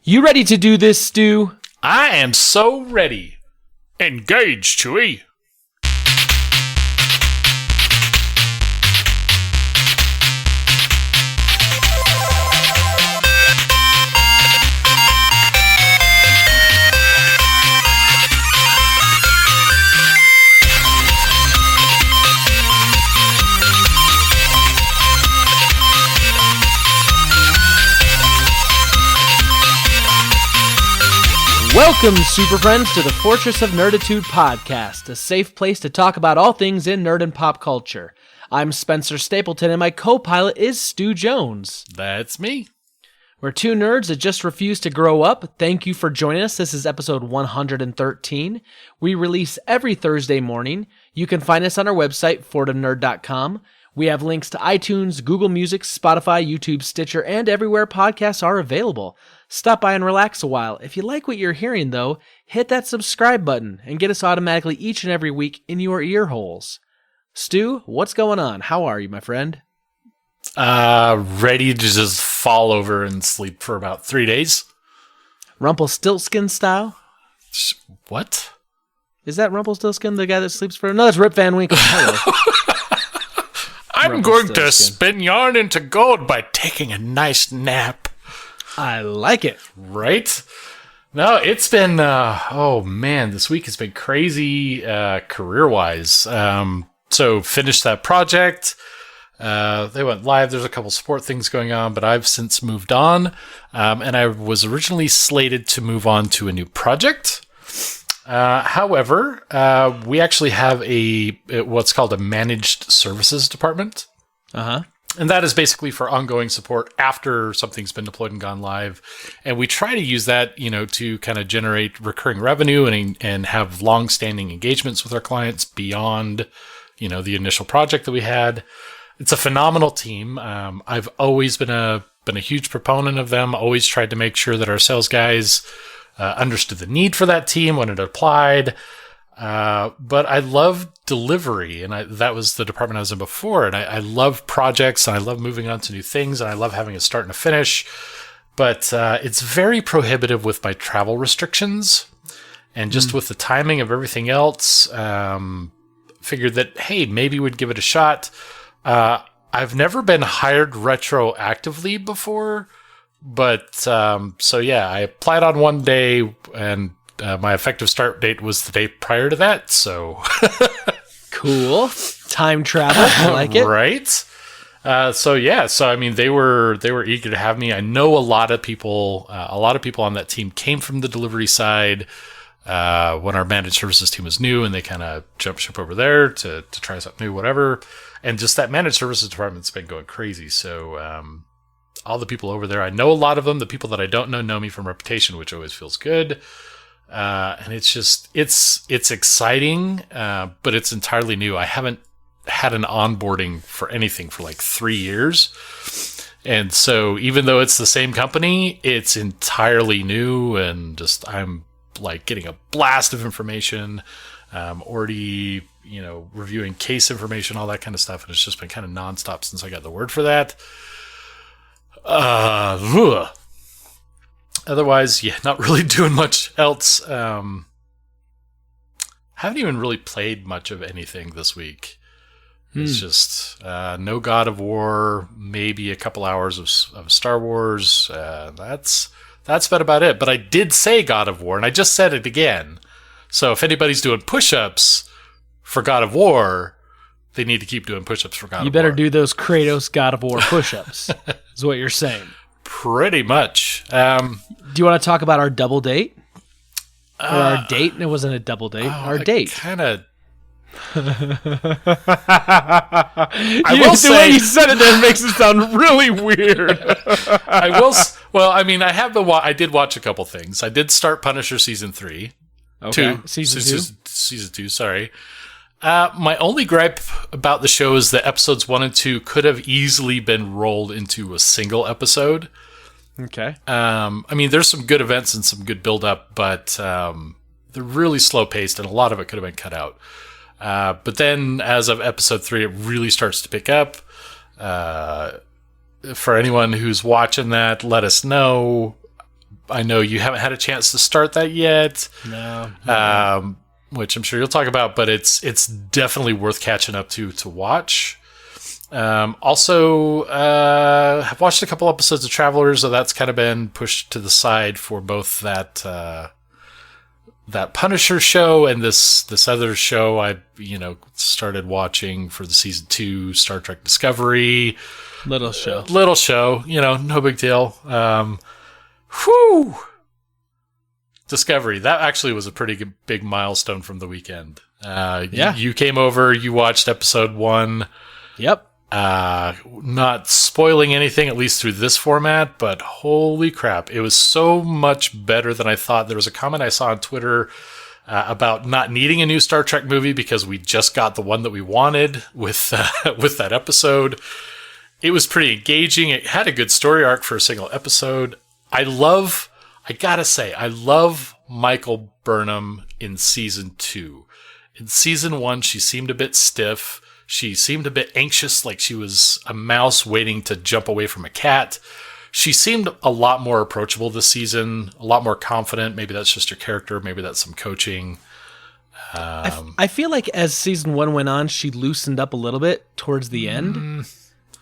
You ready to do this, Stu? I am so ready. Engage, Chewie. Welcome, Super Friends, to the Fortress of Nerditude podcast, a safe place to talk about all things in nerd and pop culture. I'm Spencer Stapleton, and my co-pilot is Stu Jones. That's me. We're two nerds that just refuse to grow up. Thank you for joining us. This is episode 113. We release every Thursday morning. You can find us on our website, fortumnerd.com. We have links to iTunes, Google Music, Spotify, YouTube, Stitcher, and everywhere podcasts are available. Stop by and relax a while. If you like what you're hearing, though, hit that subscribe button and get us automatically each and every week in your ear holes. Stu, what's going on? How are you, my friend? Ready to just fall over and sleep for about 3 days. Rumpelstiltskin style? What? Is that Rumpelstiltskin, the guy that sleeps for... No, that's Rip Van Winkle. I'm going to spin yarn into gold by taking a nice nap. I like it. Right? No, it's been, this week has been crazy career-wise. So finished that project. They went live. There's a couple support things going on, but I've since moved on. And I was originally slated to move on to a new project. However, we actually have what's called a managed services department. Uh-huh. And that is basically for ongoing support after something's been deployed and gone live. And we try to use that, to kind of generate recurring revenue and have long-standing engagements with our clients beyond, the initial project that we had. It's a phenomenal team. I've always been a huge proponent of them. Always tried to make sure that our sales guys understood the need for that team when it applied. But I love delivery, and that was the department I was in before. And I love projects, and I love moving on to new things, and I love having a start and a finish. But it's very prohibitive with my travel restrictions, and just with the timing of everything else. Figured that, hey, maybe we'd give it a shot. I've never been hired retroactively before, but I applied on one day, and my effective start date was the day prior to that, so... Cool. Time travel. I like it. Right? So they were eager to have me. I know a lot of people on that team came from the delivery side when our managed services team was new, and they kind of jumped ship over there to try something new, whatever. And just that managed services department's been going crazy, so... all the people over there, I know a lot of them. The people that I don't know me from reputation, which always feels good. And it's exciting, but it's entirely new. I haven't had an onboarding for anything for like 3 years. And so even though it's the same company, it's entirely new, and just, I'm like getting a blast of information, already, reviewing case information, all that kind of stuff. And it's just been kind of nonstop since I got the word for that. Otherwise, not really doing much else. Haven't even really played much of anything this week. It's just no God of War, maybe a couple hours of Star Wars. That's been about it. But I did say God of War, and I just said it again. So if anybody's doing push-ups for God of War, they need to keep doing push-ups for God of War. You better do those Kratos God of War push-ups, is what you're saying. Pretty much. Do you want to talk about our double date? Or our date? It wasn't a double date. Our date. Kind of. The way you said it there makes it sound really weird. I will. Well, I mean, I did watch a couple things. I did start Punisher season 3. Okay. Season 2. Season 2. Sorry. My only gripe about the show is that episodes 1 and 2 could have easily been rolled into a single episode. Okay. I mean, there's some good events and some good build-up, but they're really slow-paced, and a lot of it could have been cut out. But then, as of episode 3, it really starts to pick up. For anyone who's watching that, let us know. I know you haven't had a chance to start that yet. No. Which I'm sure you'll talk about, but it's definitely worth catching up to watch. Also, I've watched a couple episodes of Travelers, so that's kind of been pushed to the side for both that Punisher show and this other show I started watching for the season 2 Star Trek Discovery. Little show, no big deal. Whew. Discovery, that actually was a pretty big milestone from the weekend. You came over, you watched episode 1. Yep. Not spoiling anything, at least through this format, but holy crap, it was so much better than I thought. There was a comment I saw on Twitter about not needing a new Star Trek movie because we just got the one that we wanted with that episode. It was pretty engaging. It had a good story arc for a single episode. I love Michael Burnham in season 2. In season 1, she seemed a bit stiff. She seemed a bit anxious, like she was a mouse waiting to jump away from a cat. She seemed a lot more approachable this season, a lot more confident. Maybe that's just her character. Maybe that's some coaching. I feel like as season 1 went on, she loosened up a little bit towards the end.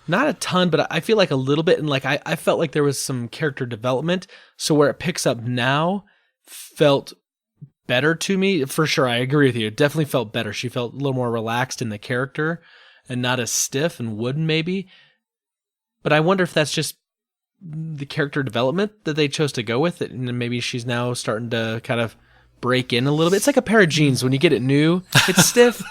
Not a ton, but I feel like a little bit. And like I felt like there was some character development. So where it picks up now felt better to me. For sure, I agree with you. It definitely felt better. She felt a little more relaxed in the character and not as stiff and wooden maybe. But I wonder if that's just the character development that they chose to go with. And maybe she's now starting to kind of break in a little bit. It's like a pair of jeans. When you get it new, it's stiff.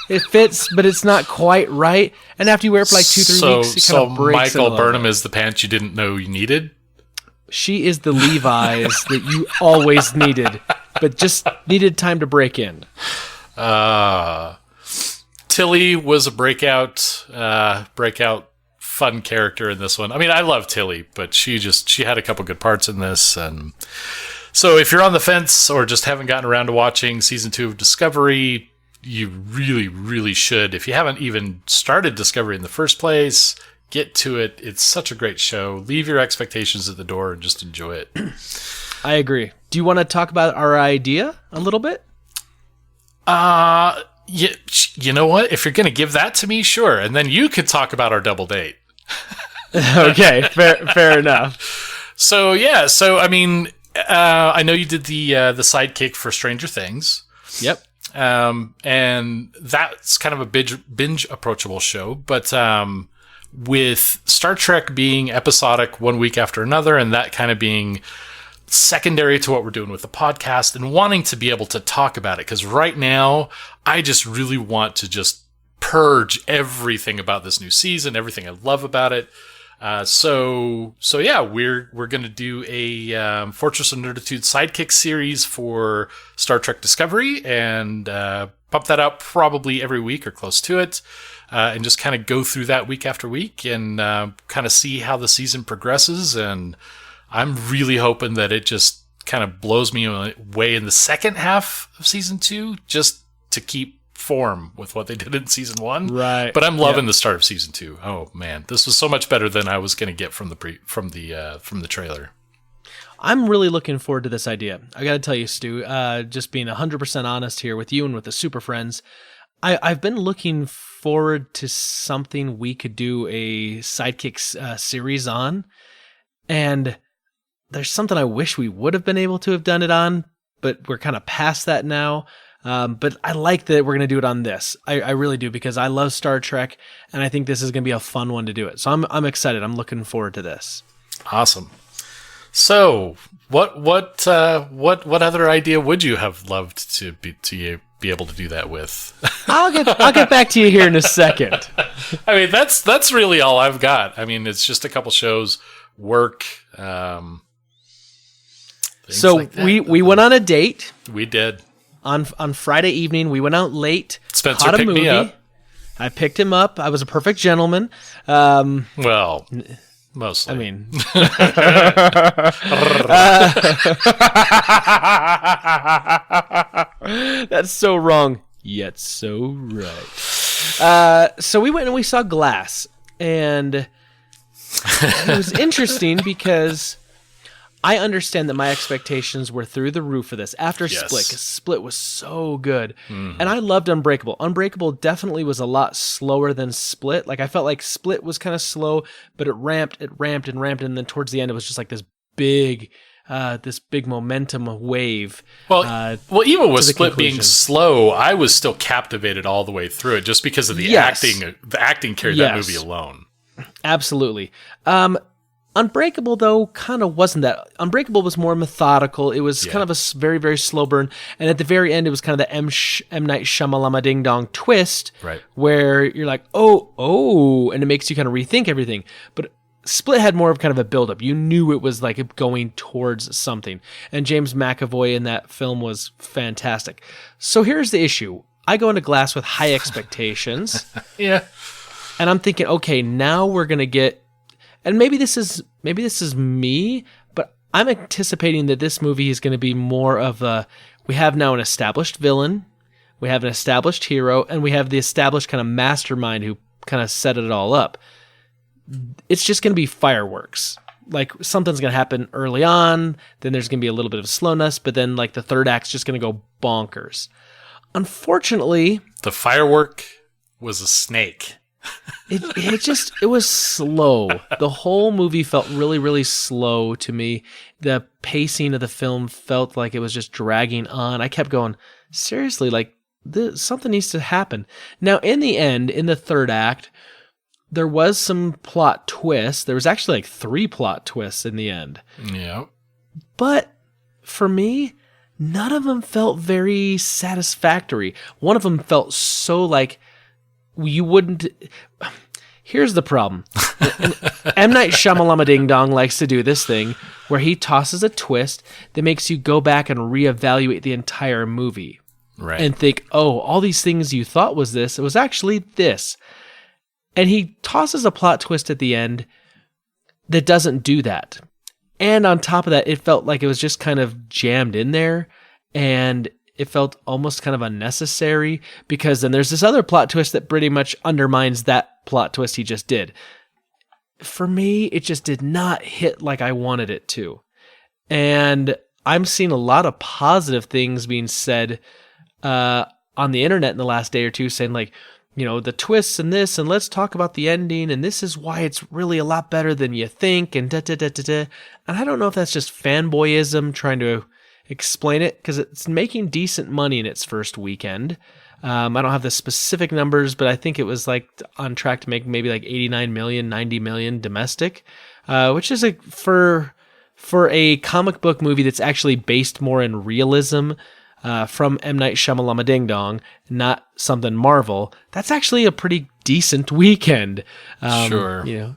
It fits, but it's not quite right. And after you wear it for like 2-3 weeks, it kind of breaks. So Michael Burnham is the pants you didn't know you needed? She is the Levi's that you always needed, but just needed time to break in. Tilly was a breakout fun character in this one. I mean, I love Tilly, but she had a couple good parts in this. And so if you're on the fence or just haven't gotten around to watching season 2 of Discovery, you really, really should. If you haven't even started Discovery in the first place, get to it. It's such a great show. Leave your expectations at the door and just enjoy it. I agree. Do you want to talk about our idea a little bit? You know what? If you're going to give that to me, sure. And then you could talk about our double date. Okay, fair enough. So, yeah. So, I mean, I know you did the sidekick for Stranger Things. Yep. And that's kind of a binge approachable show. But with Star Trek being episodic one week after another, and that kind of being secondary to what we're doing with the podcast and wanting to be able to talk about it. Because right now, I just really want to just purge everything about this new season, everything I love about it. So yeah, we're going to do a Fortress of Nerditude sidekick series for Star Trek Discovery and pump that out probably every week or close to it. And just kind of go through that week after week and kind of see how the season progresses. And I'm really hoping that it just kind of blows me away in the second half of season 2, just to keep form with what they did in season 1. Right. But I'm loving the start of season 2. Oh man, this was so much better than I was going to get from the trailer. I'm really looking forward to this idea. I got to tell you, Stu, just being 100% honest here with you and with the Super Friends, I've been looking forward to something we could do a sidekick series on. And there's something I wish we would have been able to have done it on, but we're kind of past that now. But I like that we're going to do it on this. I really do, because I love Star Trek, and I think this is going to be a fun one to do it. So I'm excited. I'm looking forward to this. Awesome. So what other idea would you have loved to be able to do that with? I'll get back to you here in a second. I mean, that's really all I've got. I mean, it's just a couple shows, work. So like we went on a date. We did. On Friday evening, we went out late. Spencer picked me up. I picked him up. I was a perfect gentleman. Well, mostly. I mean, that's so wrong, yet so right. So we went and we saw Glass, and it was interesting because I understand that my expectations were through the roof for this after Split, because Split was so good. And I loved Unbreakable. Unbreakable definitely was a lot slower than Split. Like, I felt like Split was kind of slow, but it ramped, and then towards the end, it was just like this big momentum wave. Well, even with Split being slow, I was still captivated all the way through it just because of the acting. The acting carried that movie alone. Absolutely. Unbreakable, though, kind of wasn't that. Unbreakable was more methodical. It was kind of a very, very slow burn. And at the very end, it was kind of the M. Night Shyamalan Ding Dong twist, right, where you're like, oh, and it makes you kind of rethink everything. But Split had more of kind of a buildup. You knew it was like going towards something. And James McAvoy in that film was fantastic. So here's the issue. I go into Glass with high expectations. Yeah. And I'm thinking, okay, now we're going to get, and maybe this is me, but I'm anticipating that this movie is going to be more of a, we have now an established villain, we have an established hero, and we have the established kind of mastermind who kind of set it all up. It's just going to be fireworks. Like, something's going to happen early on, then there's going to be a little bit of slowness, but then like the third act's just going to go bonkers. Unfortunately, the firework was a snake. It was slow. The whole movie felt really, really slow to me. The pacing of the film felt like it was just dragging on. I kept going, seriously, like, something needs to happen. Now, in the end, in the third act, there was some plot twists. There was actually like 3 plot twists in the end. Yeah. But for me, none of them felt very satisfactory. One of them felt so like, you wouldn't. Here's the problem. M. Night Shyamalan Ding Dong likes to do this thing where he tosses a twist that makes you go back and reevaluate the entire movie. Right. And think, oh, all these things you thought was this, it was actually this. And he tosses a plot twist at the end that doesn't do that. And on top of that, it felt like it was just kind of jammed in there, and it felt almost kind of unnecessary, because then there's this other plot twist that pretty much undermines that plot twist he just did. For me, it just did not hit like I wanted it to. And I'm seeing a lot of positive things being said on the internet in the last day or two, saying like, you know, the twists and this, and let's talk about the ending, and this is why it's really a lot better than you think, and da-da-da-da-da. And I don't know if that's just fanboyism trying to explain it, because it's making decent money in its first weekend. I don't have the specific numbers, but I think it was like on track to make maybe like 89 million, 90 million domestic, which is for a comic book movie that's actually based more in realism from M. Night Shyamalan Ding Dong, not something Marvel. That's actually a pretty decent weekend. Sure. You know,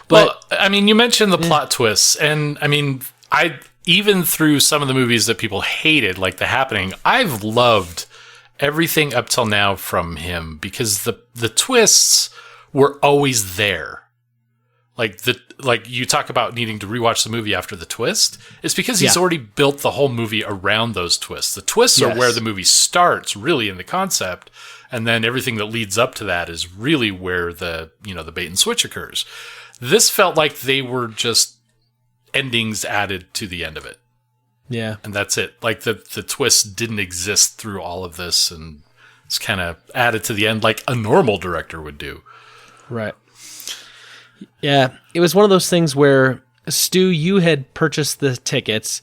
but well, I mean, you mentioned the plot twists, and I mean, even through some of the movies that people hated, like The Happening, I've loved everything up till now from him, because the twists were always there. Like you talk about needing to rewatch the movie after the twist. It's because he's already built the whole movie around those twists. The twists are where the movie starts, really, in the concept, and then everything that leads up to that is really where the bait and switch occurs. This felt like they were just endings added to the end of it. Yeah. And that's it. Like the twist didn't exist through all of this, and it's kind of added to the end like a normal director would do. Right. Yeah. It was one of those things where, Stu, you had purchased the tickets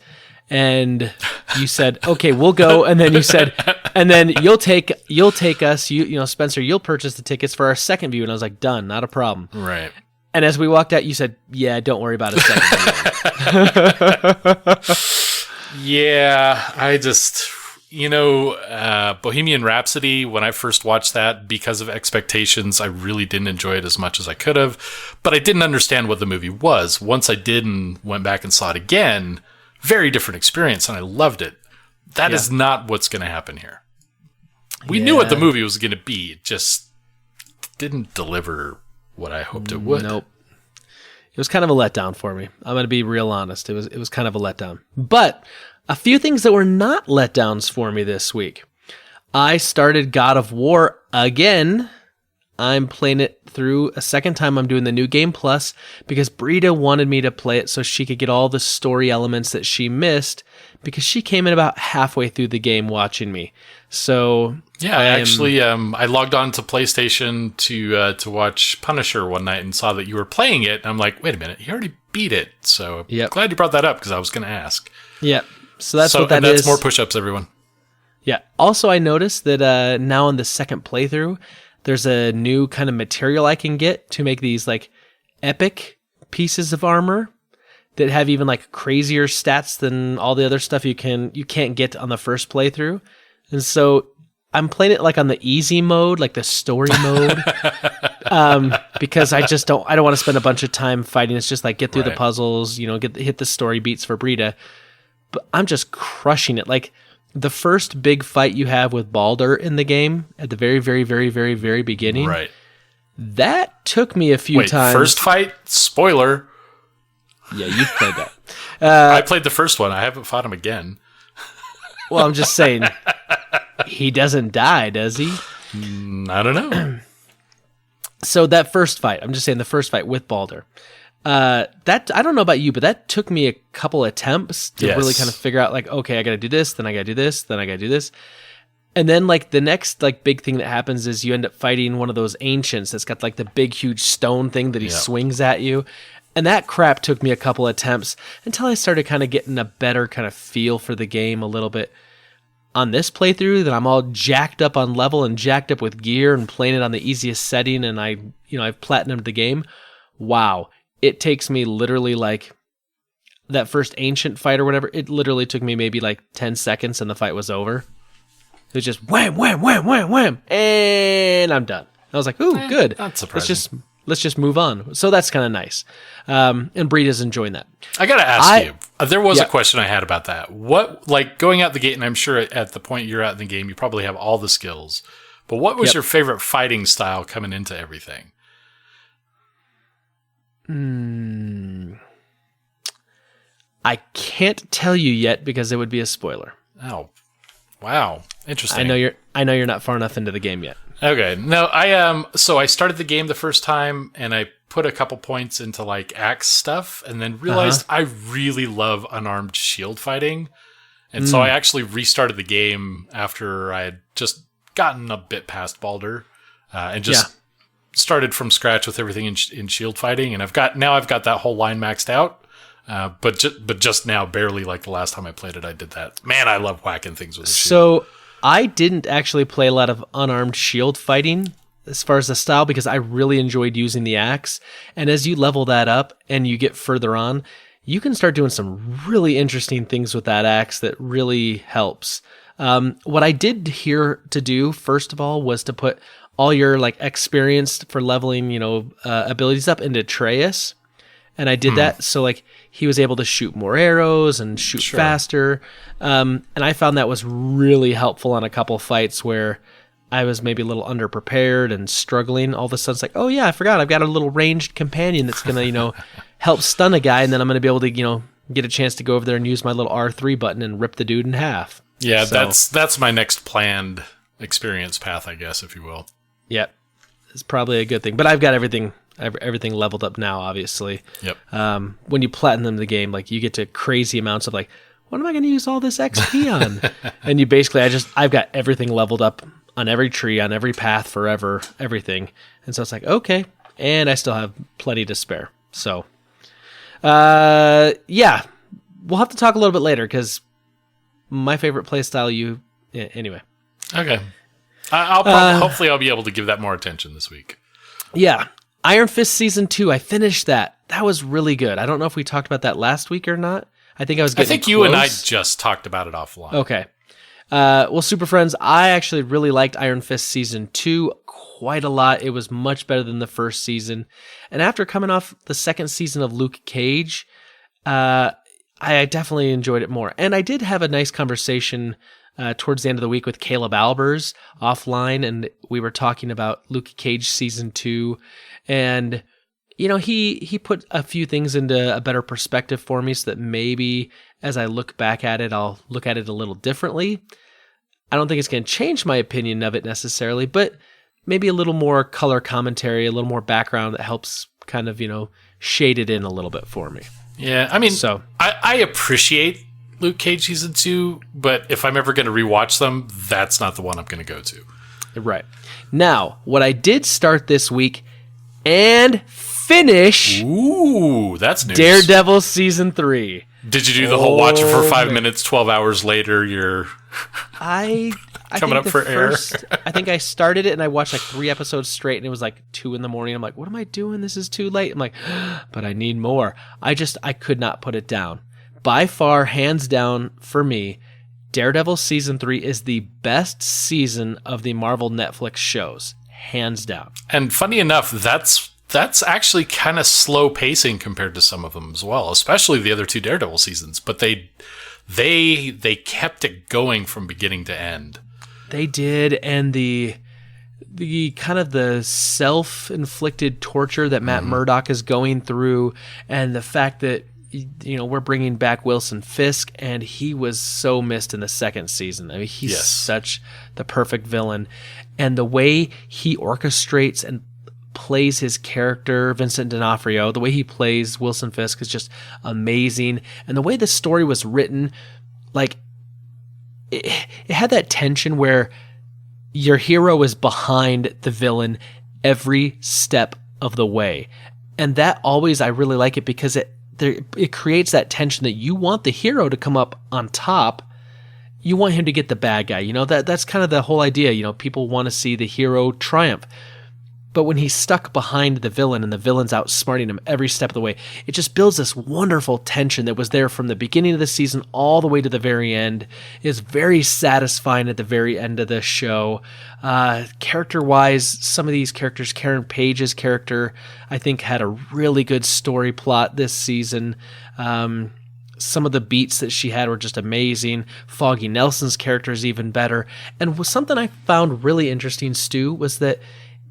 and you said, okay, we'll go. And then you said, and then you'll take us, Spencer, you'll purchase the tickets for our second view. And I was like, done, not a problem. Right. And as we walked out, you said, yeah, don't worry about a second view. Yeah, I just, Bohemian Rhapsody, when I first watched that, because of expectations, I really didn't enjoy it as much as I could have. But I didn't understand what the movie was. Once I did and went back and saw it again, very different experience, and I loved it. That is not what's going to happen here. We knew what the movie was going to be. It just didn't deliver what I hoped it would. Nope. It was kind of a letdown for me. I'm going to be real honest. It was kind of a letdown. But a few things that were not letdowns for me this week. I started God of War again. I'm playing it through a second time. I'm doing the New Game Plus because Brita wanted me to play it so she could get all the story elements that she missed because she came in about halfway through the game watching me. So yeah, I logged on to PlayStation to watch Punisher one night and saw that you were playing it. And I'm like, wait a minute, you already beat it. So glad you brought that up because I was going to ask. Yeah. So that's what that is. That's more push-ups, everyone. Yeah. Also, I noticed that now on the second playthrough, there's a new kind of material I can get to make these like epic pieces of armor that have even like crazier stats than all the other stuff you can't get on the first playthrough. And so I'm playing it like on the easy mode, like the story mode, because I don't want to spend a bunch of time fighting. It's just like get through the puzzles, hit the story beats for Brita. But I'm just crushing it. Like the first big fight you have with Baldur in the game at the very, very, very, very, very beginning. Right. That took me a few times. First fight? Spoiler. Yeah, you've played that. I played the first one. I haven't fought him again. Well, I'm just saying, he doesn't die, does he? I don't know. So that first fight, I'm just saying the first fight with Baldur. That I don't know about you, but that took me a couple attempts to really kind of figure out like, okay, I got to do this, then I got to do this, then I got to do this. And then like the next like big thing that happens is you end up fighting one of those ancients that's got like the big huge stone thing that he swings at you. And that crap took me a couple attempts until I started kind of getting a better kind of feel for the game a little bit. On this playthrough, that I'm all jacked up on level and jacked up with gear and playing it on the easiest setting, and I've platinumed the game. Wow. It takes me literally like that first ancient fight or whatever. It literally took me maybe like 10 seconds and the fight was over. It was just wham, wham, wham, wham, wham, and I'm done. I was like, ooh, good. Not surprising. Let's just move on. So that's kind of nice. And Brita's enjoying that. I got to ask you, there was a question I had about that. What, like going out the gate, and I'm sure at the point you're at in the game, you probably have all the skills, but what was your favorite fighting style coming into everything? I can't tell you yet because it would be a spoiler. Oh, wow. Interesting. I know you're not far enough into the game yet. Okay. No, so I started the game the first time and I put a couple points into like axe stuff and then realized I really love unarmed shield fighting. And so I actually restarted the game after I had just gotten a bit past Baldur and just started from scratch with everything in shield fighting. And I've got that whole line maxed out. But just now, barely like the last time I played it, I did that. Man, I love whacking things with a shield. So I didn't actually play a lot of unarmed shield fighting as far as the style because I really enjoyed using the axe. And as you level that up and you get further on, you can start doing some really interesting things with that axe that really helps. What I did here to do, first of all, was to put all your like experience for leveling, abilities up into Atreus. And I did that so like he was able to shoot more arrows and shoot faster. And I found that was really helpful on a couple fights where I was maybe a little underprepared and struggling. All of a sudden it's like, oh yeah, I forgot I've got a little ranged companion that's going to, help stun a guy. And then I'm going to be able to, get a chance to go over there and use my little R3 button and rip the dude in half. Yeah, so, that's my next planned experience path, I guess, if you will. Yep. It's probably a good thing. But I've got everything leveled up now, obviously. Yep. When you platinum the game, like you get to crazy amounts of like, what am I going to use all this XP on? And you basically, I've got everything leveled up on every tree, on every path, forever, everything. And so it's like, okay. And I still have plenty to spare. So, yeah, we'll have to talk a little bit later because my favorite playstyle, anyway. Okay. Hopefully I'll be able to give that more attention this week. Yeah. Iron Fist Season 2, I finished that. That was really good. I don't know if we talked about that last week or not. I think you and I just talked about it offline. Okay. Well, Super Friends, I actually really liked Iron Fist Season 2 quite a lot. It was much better than the first season. And after coming off the second season of Luke Cage, I definitely enjoyed it more. And I did have a nice conversation towards the end of the week with Caleb Albers offline, and we were talking about Luke Cage Season 2. And, he put a few things into a better perspective for me so that maybe as I look back at it, I'll look at it a little differently. I don't think it's going to change my opinion of it necessarily, but maybe a little more color commentary, a little more background that helps kind of, shade it in a little bit for me. Yeah, I mean, I appreciate Luke Cage season 2, but if I'm ever going to rewatch them, that's not the one I'm going to go to. Right. Now, what I did start this week and finish. Ooh, that's news. Daredevil season 3. Did you do the whole watch it for 5 minutes, 12 hours later, you're coming up for air? I think I started it and I watched like 3 episodes straight and it was like 2 a.m. I'm like, what am I doing? This is too late. I'm like, but I need more. I could not put it down. By far, hands down for me, Daredevil season 3 is the best season of the Marvel Netflix shows. Hands down. And funny enough, that's actually kind of slow pacing compared to some of them as well, especially the other 2 Daredevil seasons. But they kept it going from beginning to end. They did, and the kind of the self-inflicted torture that Matt Murdock is going through, and the fact that we're bringing back Wilson Fisk, and he was so missed in the second season. I mean, he's such the perfect villain, and the way he orchestrates and plays his character, Vincent D'Onofrio, the way he plays Wilson Fisk is just amazing. And the way the story was written, like, it had that tension where your hero is behind the villain every step of the way. And that always, I really like it because it creates that tension that you want the hero to come up on top. You want him to get the bad guy. That's kind of the whole idea. People want to see the hero triumph. But when he's stuck behind the villain and the villain's outsmarting him every step of the way, it just builds this wonderful tension that was there from the beginning of the season all the way to the very end. It's very satisfying at the very end of the show. Character-wise, some of these characters, Karen Page's character, I think had a really good story plot this season. Some of the beats that she had were just amazing. Foggy Nelson's character is even better. And something I found really interesting, Stu, was that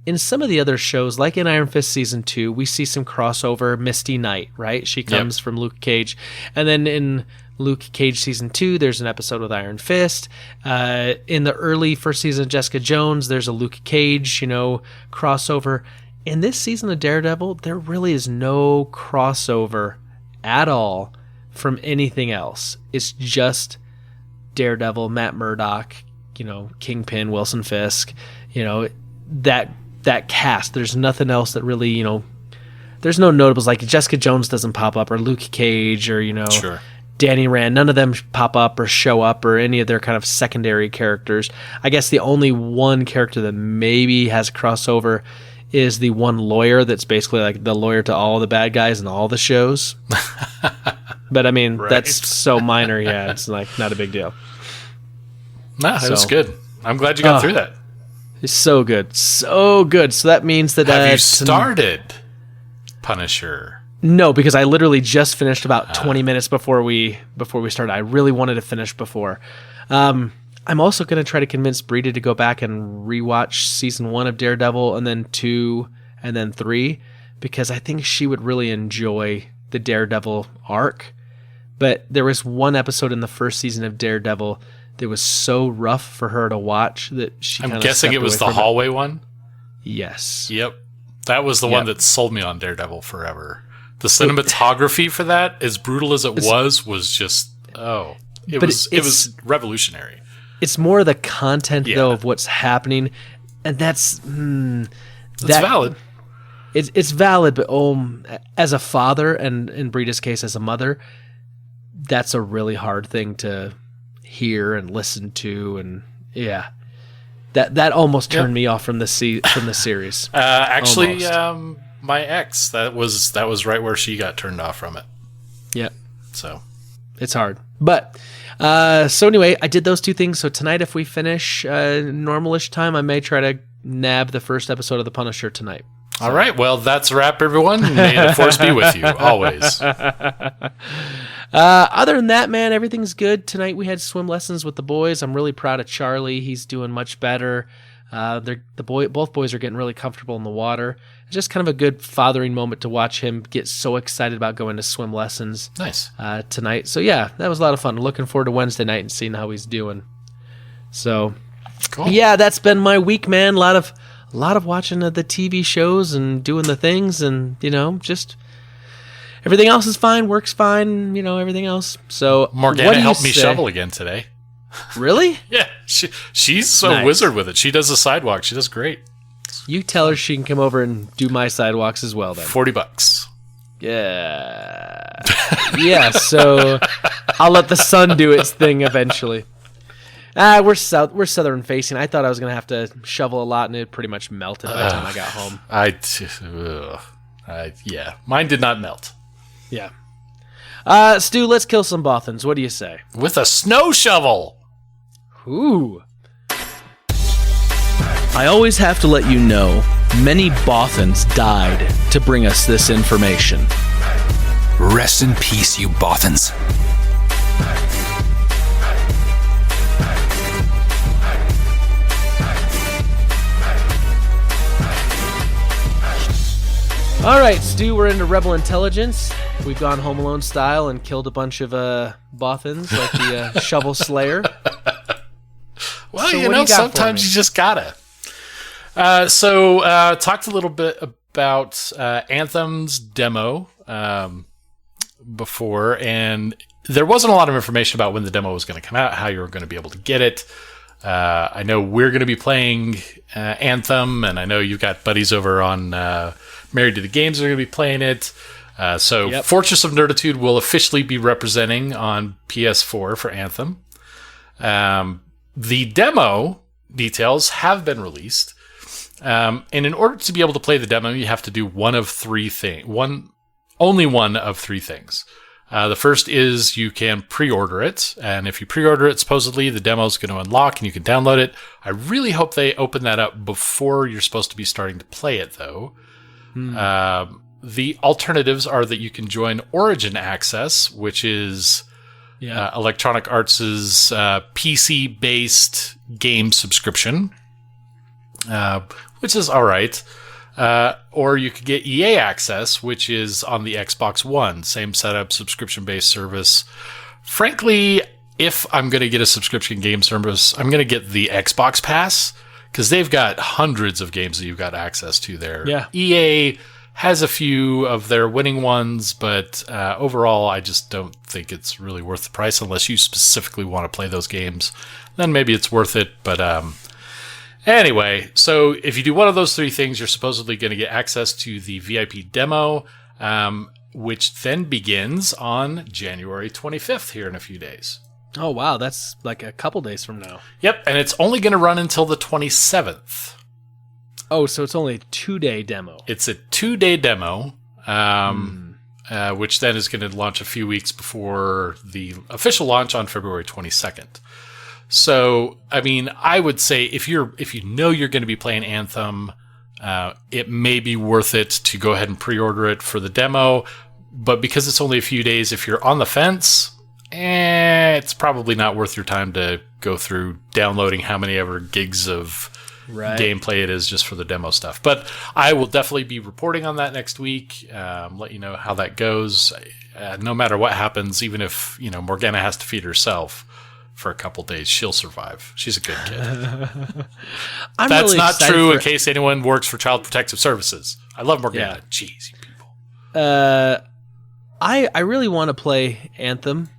in some of the other shows, like in Iron Fist Season 2, we see some crossover. Misty Knight, right? She comes from Luke Cage. And then in Luke Cage Season 2, there's an episode with Iron Fist. In the early first season of Jessica Jones, there's a Luke Cage, crossover. In this season of Daredevil, there really is no crossover at all from anything else. It's just Daredevil, Matt Murdock, Kingpin, Wilson Fisk, that cast. There's nothing else that really, there's no notables, like Jessica Jones doesn't pop up, or Luke Cage, or, Sure. Danny Rand. None of them pop up or show up, or any of their kind of secondary characters. I guess the only one character that maybe has crossover is the one lawyer that's basically like the lawyer to all the bad guys in all the shows. But I mean, that's so minor. Yeah, it's like not a big deal. Nah, it was good. I'm glad you got through that. It's so good. So good. So that means that... Have you started Punisher? No, because I literally just finished about 20 minutes before we started. I really wanted to finish before. I'm also going to try to convince Brita to go back and rewatch Season 1 of Daredevil, and then 2, and then 3, because I think she would really enjoy the Daredevil arc. But there was one episode in the first season of Daredevil that was so rough for her to watch that she I'm guessing it was the hallway one? Yes. Yep. That was the one that sold me on Daredevil forever. The cinematography for that, as brutal as it was just, it was revolutionary. It's more the content, though, of what's happening, and that's valid. It's valid, but as a father, and in Brita's case as a mother, that's a really hard thing to hear and listen to, and that almost turned me off from the series. Actually, my ex, that was right where she got turned off from it. Yeah, so it's hard, but so anyway, I did those 2 things. So tonight, if we finish normalish time, I may try to nab the first episode of The Punisher tonight. So. All right, well, that's a wrap, everyone. May the force be with you always. Other than that, man, everything's good. Tonight we had swim lessons with the boys. I'm really proud of Charlie. He's doing much better. Both boys are getting really comfortable in the water. It's just kind of a good fathering moment to watch him get so excited about going to swim lessons. Nice. Tonight. So yeah, that was a lot of fun. Looking forward to Wednesday night and seeing how he's doing. So, cool. Yeah, that's been my week, man. A a lot of watching the TV shows and doing the things, and just everything else is fine, works fine, everything else. So Morgana helped me shovel again today. Really? Yeah, she's a wizard with it. She does the sidewalk. She does great. You tell her she can come over and do my sidewalks as well then. $40. Yeah. Yeah, so I'll let the sun do its thing eventually. We're southern facing. I thought I was going to have to shovel a lot, and it pretty much melted by the time I got home. Yeah, mine did not melt. Yeah. Stu, let's kill some Bothans. What do you say? With a snow shovel. Ooh. I always have to let you know, many Bothans died to bring us this information. Rest in peace, you Bothans. All right, Stu, we're into Rebel Intelligence. We've gone Home Alone style and killed a bunch of Bothans, like the Shovel Slayer. Well, so sometimes you just gotta. Talked a little bit about Anthem's demo before, and there wasn't a lot of information about when the demo was going to come out, how you were going to be able to get it. I know we're going to be playing Anthem, and I know you've got buddies over on Married to the Games that are going to be playing it. Yep. Fortress of Nerditude will officially be representing on PS4 for Anthem. The demo details have been released. And in order to be able to play the demo, you have to do one of three things. Only one of three things. The first is you can pre-order it, and if you pre-order it, supposedly the demo is going to unlock and you can download it. I really hope they open that up before you're supposed to be starting to play it, though. The alternatives are that you can join Origin Access, which is Electronic Arts' PC-based game subscription, which is all right. Or you could get EA Access, which is on the Xbox One. Same setup, subscription-based service. Frankly, if I'm going to get a subscription game service, I'm going to get the Xbox Pass, because they've got hundreds of games that you've got access to there. Yeah. EA has a few of their winning ones, but overall, I just don't think it's really worth the price unless you specifically want to play those games. Then maybe it's worth it, but... Anyway, so if you do one of those three things, you're supposedly going to get access to the VIP demo, which then begins on January 25th here in a few days. Oh, wow. That's like a couple days from now. Yep, and it's only going to run until the 27th. Oh, so it's only a 2-day demo. It's a 2-day demo, which then is going to launch a few weeks before the official launch on February 22nd. So, I mean, I would say if you know you're going to be playing Anthem, it may be worth it to go ahead and pre-order it for the demo. But because it's only a few days, if you're on the fence, it's probably not worth your time to go through downloading how many ever gigs of gameplay it is just for the demo stuff. But I will definitely be reporting on that next week, let you know how that goes. No matter what happens, even if Morgana has to feed herself for a couple days, she'll survive. She's a good kid. That's really not true in case anyone works for Child Protective Services. I love Morgana. Yeah. Jeez, you people. I really want to play Anthem,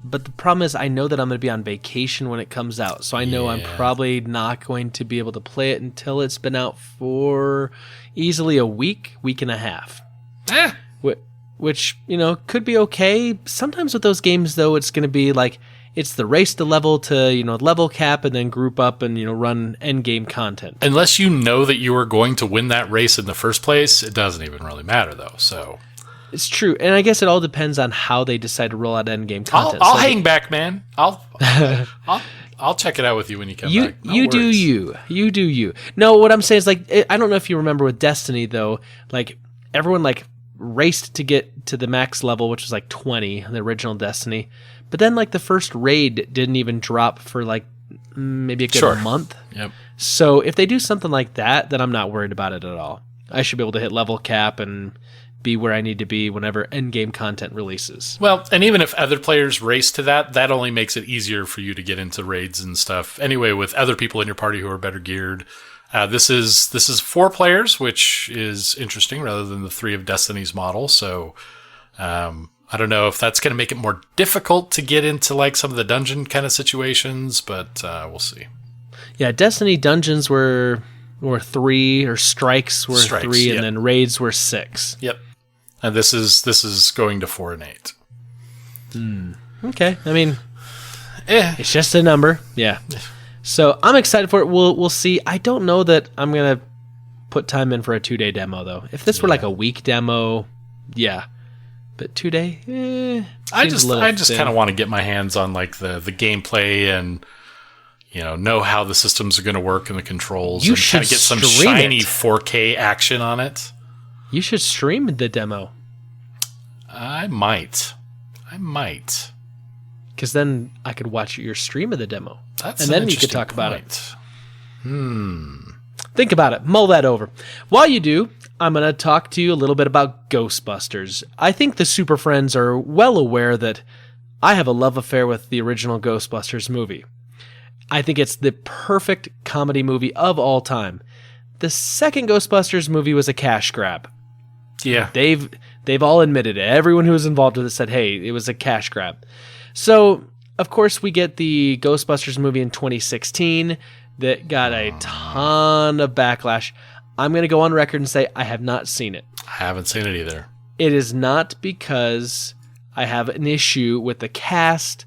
but the problem is I know that I'm going to be on vacation when it comes out, so I know I'm probably not going to be able to play it until it's been out for easily a week and a half. Which, could be okay. Sometimes with those games, though, it's going to be like it's the race to level to, level cap and then group up and, run end game content. Unless you know that you are going to win that race in the first place, it doesn't even really matter, though. So it's true. And I guess it all depends on how they decide to roll out end game content. I'll hang back, man. I'll check it out with you when you come back. You do you. No, what I'm saying is, like, I don't know if you remember with Destiny, though, like, everyone, like, raced to get to the max level, which was like 20, the original Destiny. But then, like, the first raid didn't even drop for, like, maybe a good month. Yep. So if they do something like that, then I'm not worried about it at all. I should be able to hit level cap and be where I need to be whenever endgame content releases. Well, and even if other players race to that only makes it easier for you to get into raids and stuff. Anyway, with other people in your party who are better geared. This is 4 players, which is interesting rather than the 3 of Destiny's model. So I don't know if that's going to make it more difficult to get into like some of the dungeon kind of situations, but we'll see. Yeah, Destiny dungeons were 3, or strikes were 3, and then raids were 6. Yep. And this is going to 4 and 8. Okay, I mean, it's just a number. Yeah. So I'm excited for it. We'll see. I don't know that I'm gonna put time in for a 2-day demo though. If this were like a week demo, yeah. But 2-day, I just kind of want to get my hands on like the gameplay and know how the systems are going to work and the controls. You and should kind of get some stream shiny it. 4K action on it. You should stream the demo. I might. Because then I could watch your stream of the demo. That's and an then you could interesting talk about point. it. Think about it. Mull that over. While you do, I'm going to talk to you a little bit about Ghostbusters. I think the Super Friends are well aware that I have a love affair with the original Ghostbusters movie. I think it's the perfect comedy movie of all time. The second Ghostbusters movie was a cash grab. Yeah. They've all admitted it. Everyone who was involved with it said, hey, it was a cash grab. So, of course, we get the Ghostbusters movie in 2016 that got a ton of backlash. I'm going to go on record and say I have not seen it. I haven't seen it either. It is not because I have an issue with the cast.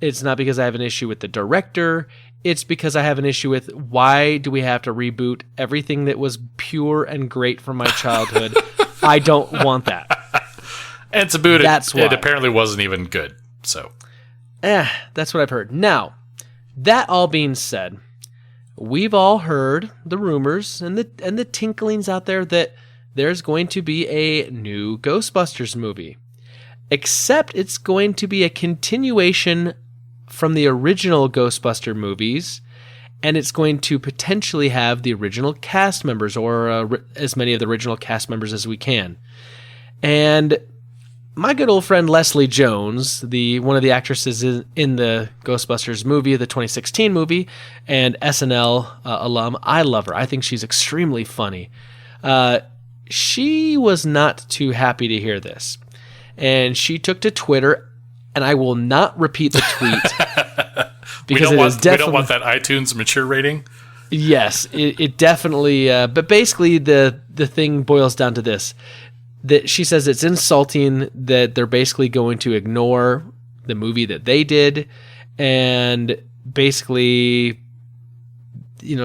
It's not because I have an issue with the director. It's because I have an issue with why do we have to reboot everything that was pure and great from my childhood? I don't want that. And to boot, That's why. It apparently wasn't even good. So, that's what I've heard. Now, that all being said, we've all heard the rumors and the tinklings out there that there's going to be a new Ghostbusters movie. Except it's going to be a continuation from the original Ghostbuster movies, and it's going to potentially have the original cast members, or as many of the original cast members as we can. And my good old friend Leslie Jones, one of the actresses in the Ghostbusters movie, the 2016 movie, and SNL alum, I love her. I think she's extremely funny. She was not too happy to hear this. And she took to Twitter, and I will not repeat the tweet. Because we don't want that iTunes mature rating. Yes, it definitely. But basically, the thing boils down to this: that she says it's insulting that they're basically going to ignore the movie that they did, and basically,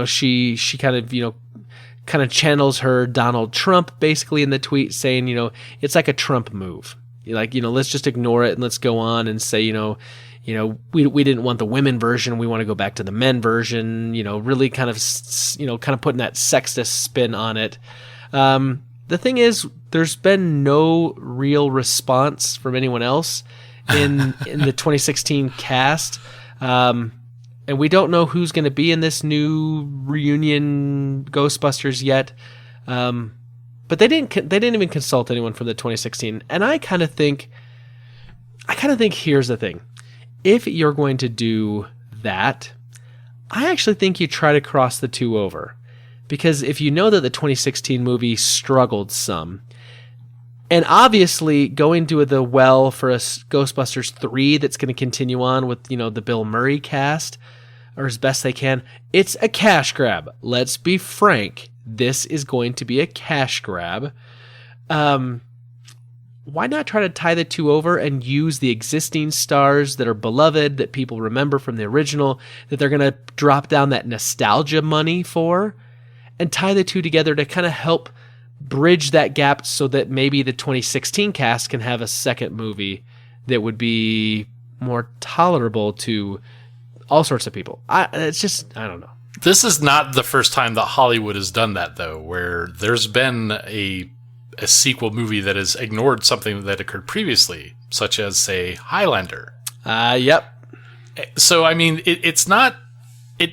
she kind of channels her Donald Trump basically in the tweet, saying, it's like a Trump move. Let's just ignore it and let's go on and say, we didn't want the women version. We want to go back to the men version, really kind of putting that sexist spin on it. The thing is, there's been no real response from anyone else in the 2016 cast. And we don't know who's going to be in this new reunion Ghostbusters yet. But they didn't even consult anyone from the 2016. And I kind of think here's the thing. If you're going to do that, I actually think you try to cross the two over. Because if you know that the 2016 movie struggled some, and obviously going to the well for a Ghostbusters 3 that's going to continue on with, the Bill Murray cast, or as best they can, it's a cash grab. Let's be frank. This is going to be a cash grab. Why not try to tie the two over and use the existing stars that are beloved, that people remember from the original, that they're going to drop down that nostalgia money for, and tie the two together to kind of help bridge that gap so that maybe the 2016 cast can have a second movie that would be more tolerable to all sorts of people. I don't know. This is not the first time that Hollywood has done that, though, where there's been a sequel movie that has ignored something that occurred previously, such as, say, Highlander. Yep. So, I mean, it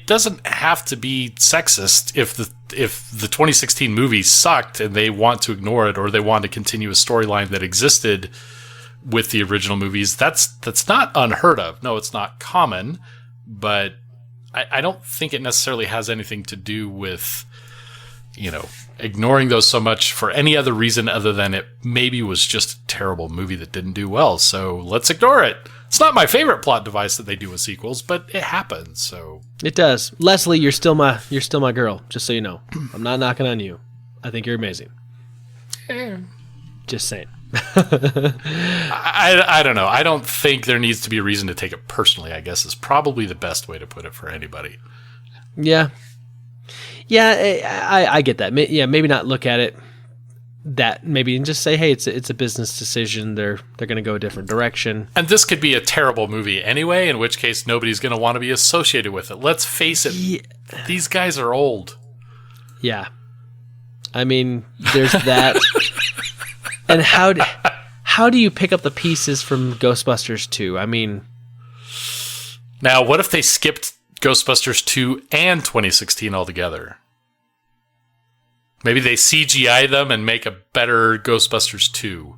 doesn't have to be sexist if the 2016 movie sucked and they want to ignore it, or they want to continue a storyline that existed with the original movies. That's not unheard of. No, it's not common, but I don't think it necessarily has anything to do with, ignoring those so much for any other reason other than it maybe was just a terrible movie that didn't do well. So let's ignore it. It's not my favorite plot device that they do with sequels, but it happens. So it does. Leslie, you're still my girl. Just so you know, I'm not knocking on you. I think you're amazing. Just saying. I don't know. I don't think there needs to be a reason to take it personally, I guess is probably the best way to put it for anybody. Yeah. Yeah, I get that. Yeah, maybe not look at it that maybe and just say, hey, it's a business decision. They're going to go a different direction. And this could be a terrible movie anyway, in which case nobody's going to want to be associated with it. Let's face it. Yeah. These guys are old. Yeah. I mean, there's that. And how do you pick up the pieces from Ghostbusters 2? I mean, now what if they skipped Ghostbusters 2 and 2016 altogether? Maybe they CGI them and make a better Ghostbusters 2.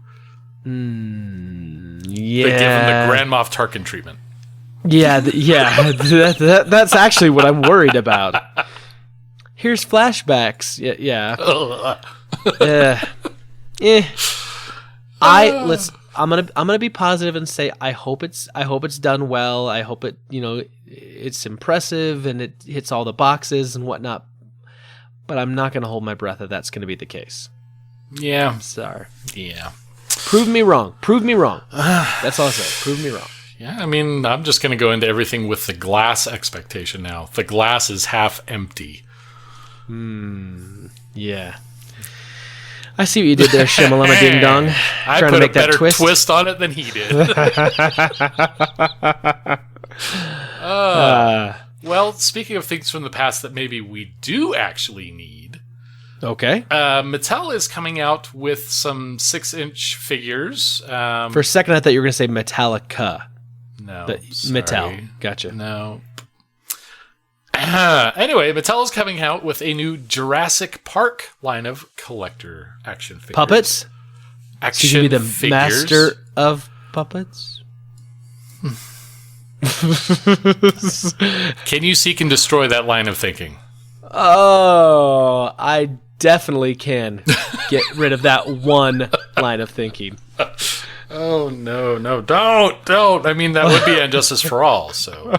Yeah. They give them the Grand Moff Tarkin treatment. Yeah, that's actually what I'm worried about. Here's flashbacks. Yeah. I'm gonna be positive and say I hope it's done well. I hope it's impressive and it hits all the boxes and whatnot. But I'm not gonna hold my breath that that's gonna be the case. Yeah. I'm sorry. Yeah. Prove me wrong. That's all I say. Prove me wrong. Yeah, I mean, I'm just gonna go into everything with the glass expectation now. The glass is half empty. Yeah. I see what you did there, Shyamalama Ding Dong. I put a better twist on it than he did. Well, speaking of things from the past that maybe we do actually need. Okay. Mattel is coming out with some 6-inch figures. For a second, I thought you were going to say Metallica. No. Mattel. Gotcha. No. Anyway, Mattel is coming out with a new Jurassic Park line of collector action figures. Puppets? Action so you be the figures. Master of puppets? Can you seek and destroy that line of thinking? Oh, I definitely can get rid of that one line of thinking. Oh, no, don't. I mean, that would be Injustice for All, so.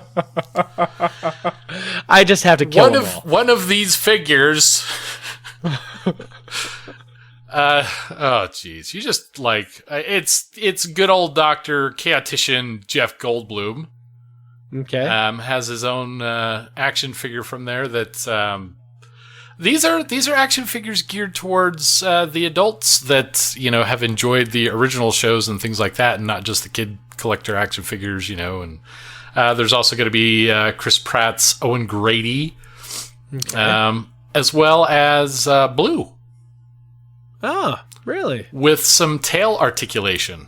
I just have to kill them all. One of these figures. Oh, geez. You just, it's good old Dr. Chaotician Jeff Goldblum. Okay. Has his own action figure from there that... These are action figures geared towards the adults that have enjoyed the original shows and things like that, and not just the kid collector action figures. And there's also going to be Chris Pratt's Owen Grady, as well as Blue. Oh, really? With some tail articulation.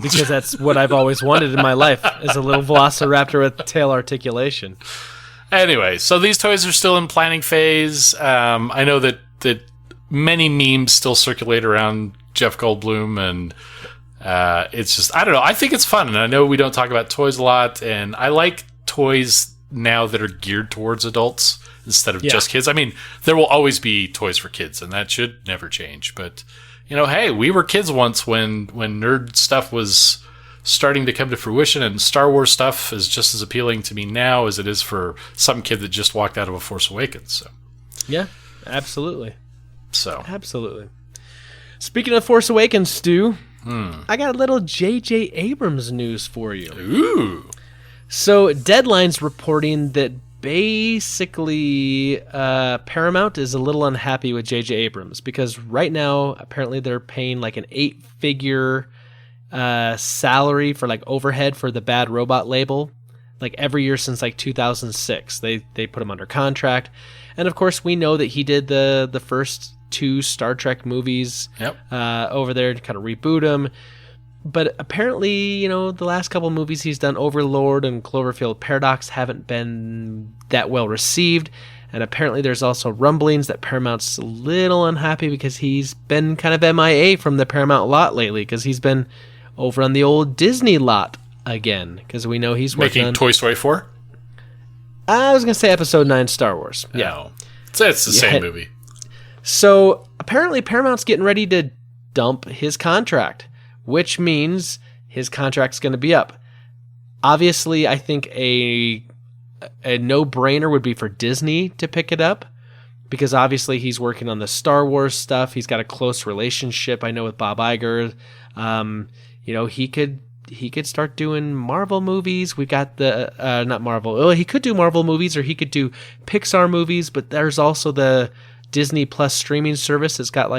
Because that's what I've always wanted in my life, is a little velociraptor with tail articulation. Anyway, so these toys are still in planning phase. I know that many memes still circulate around Jeff Goldblum, and it's just, I don't know. I think it's fun, and I know we don't talk about toys a lot, and I like toys now that are geared towards adults instead of just kids. I mean, there will always be toys for kids, and that should never change. But, hey, we were kids once when nerd stuff was starting to come to fruition, and Star Wars stuff is just as appealing to me now as it is for some kid that just walked out of a Force Awakens. So, yeah, absolutely. Absolutely. Speaking of Force Awakens, Stu, I got a little J.J. Abrams news for you. Ooh. So, Deadline's reporting that basically Paramount is a little unhappy with J.J. Abrams because right now, apparently they're paying like an 8-figure salary for like overhead for the Bad Robot label, like every year since like 2006. They put him under contract, and of course we know that he did the first 2 Star Trek movies over there to kind of reboot him. But apparently, the last couple movies he's done, Overlord and Cloverfield Paradox, haven't been that well received. And apparently there's also rumblings that Paramount's a little unhappy because he's been kind of MIA from the Paramount lot lately, because he's been over on the old Disney lot again, because we know he's making working on Toy Story 4. I was going to say Episode 9 Star Wars. Yeah. No. It's the same movie. So apparently Paramount's getting ready to dump his contract, which means his contract's going to be up. Obviously, I think a no-brainer would be for Disney to pick it up, because obviously he's working on the Star Wars stuff. He's got a close relationship, I know, with Bob Iger. He could start doing Marvel movies. We've got the not Marvel. Well, he could do Marvel movies, or he could do Pixar movies. But there's also the Disney Plus streaming service. It's got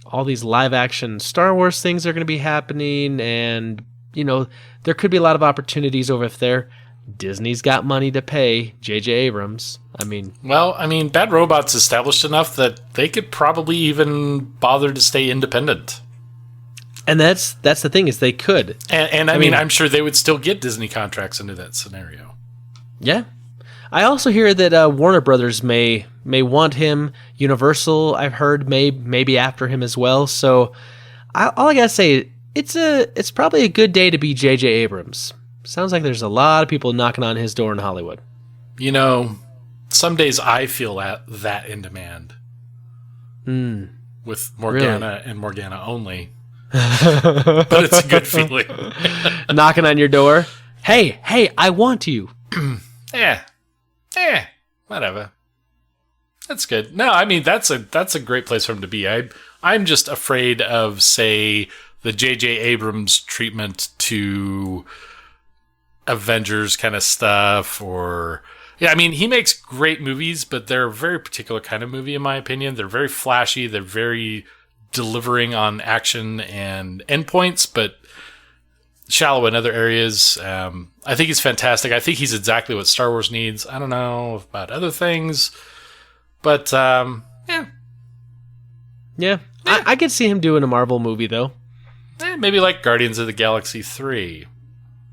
all these live action Star Wars things are going to be happening, and there could be a lot of opportunities over there. Disney's got money to pay J.J. Abrams. Bad Robot's established enough that they could probably even bother to stay independent. And that's the thing, is they could. And I mean, I'm sure they would still get Disney contracts into that scenario. Yeah. I also hear that Warner Brothers may want him. Universal, I've heard, may be after him as well. So all I gotta say, it's probably a good day to be J.J. Abrams. Sounds like there's a lot of people knocking on his door in Hollywood. Some days I feel that in demand. With Morgana and Morgana only. But it's a good feeling. Knocking on your door. Hey, I want you. Yeah, whatever. That's good. No, I mean, that's a great place for him to be. I'm just afraid of, say, the J.J. Abrams treatment to Avengers kind of stuff, or... Yeah, I mean, he makes great movies, but they're a very particular kind of movie, in my opinion. They're very flashy. They're very delivering on action and endpoints, but shallow in other areas. I think he's fantastic. I think he's exactly what Star Wars needs. I don't know about other things, but yeah. I could see him doing a Marvel movie, though. Maybe like Guardians of the Galaxy 3.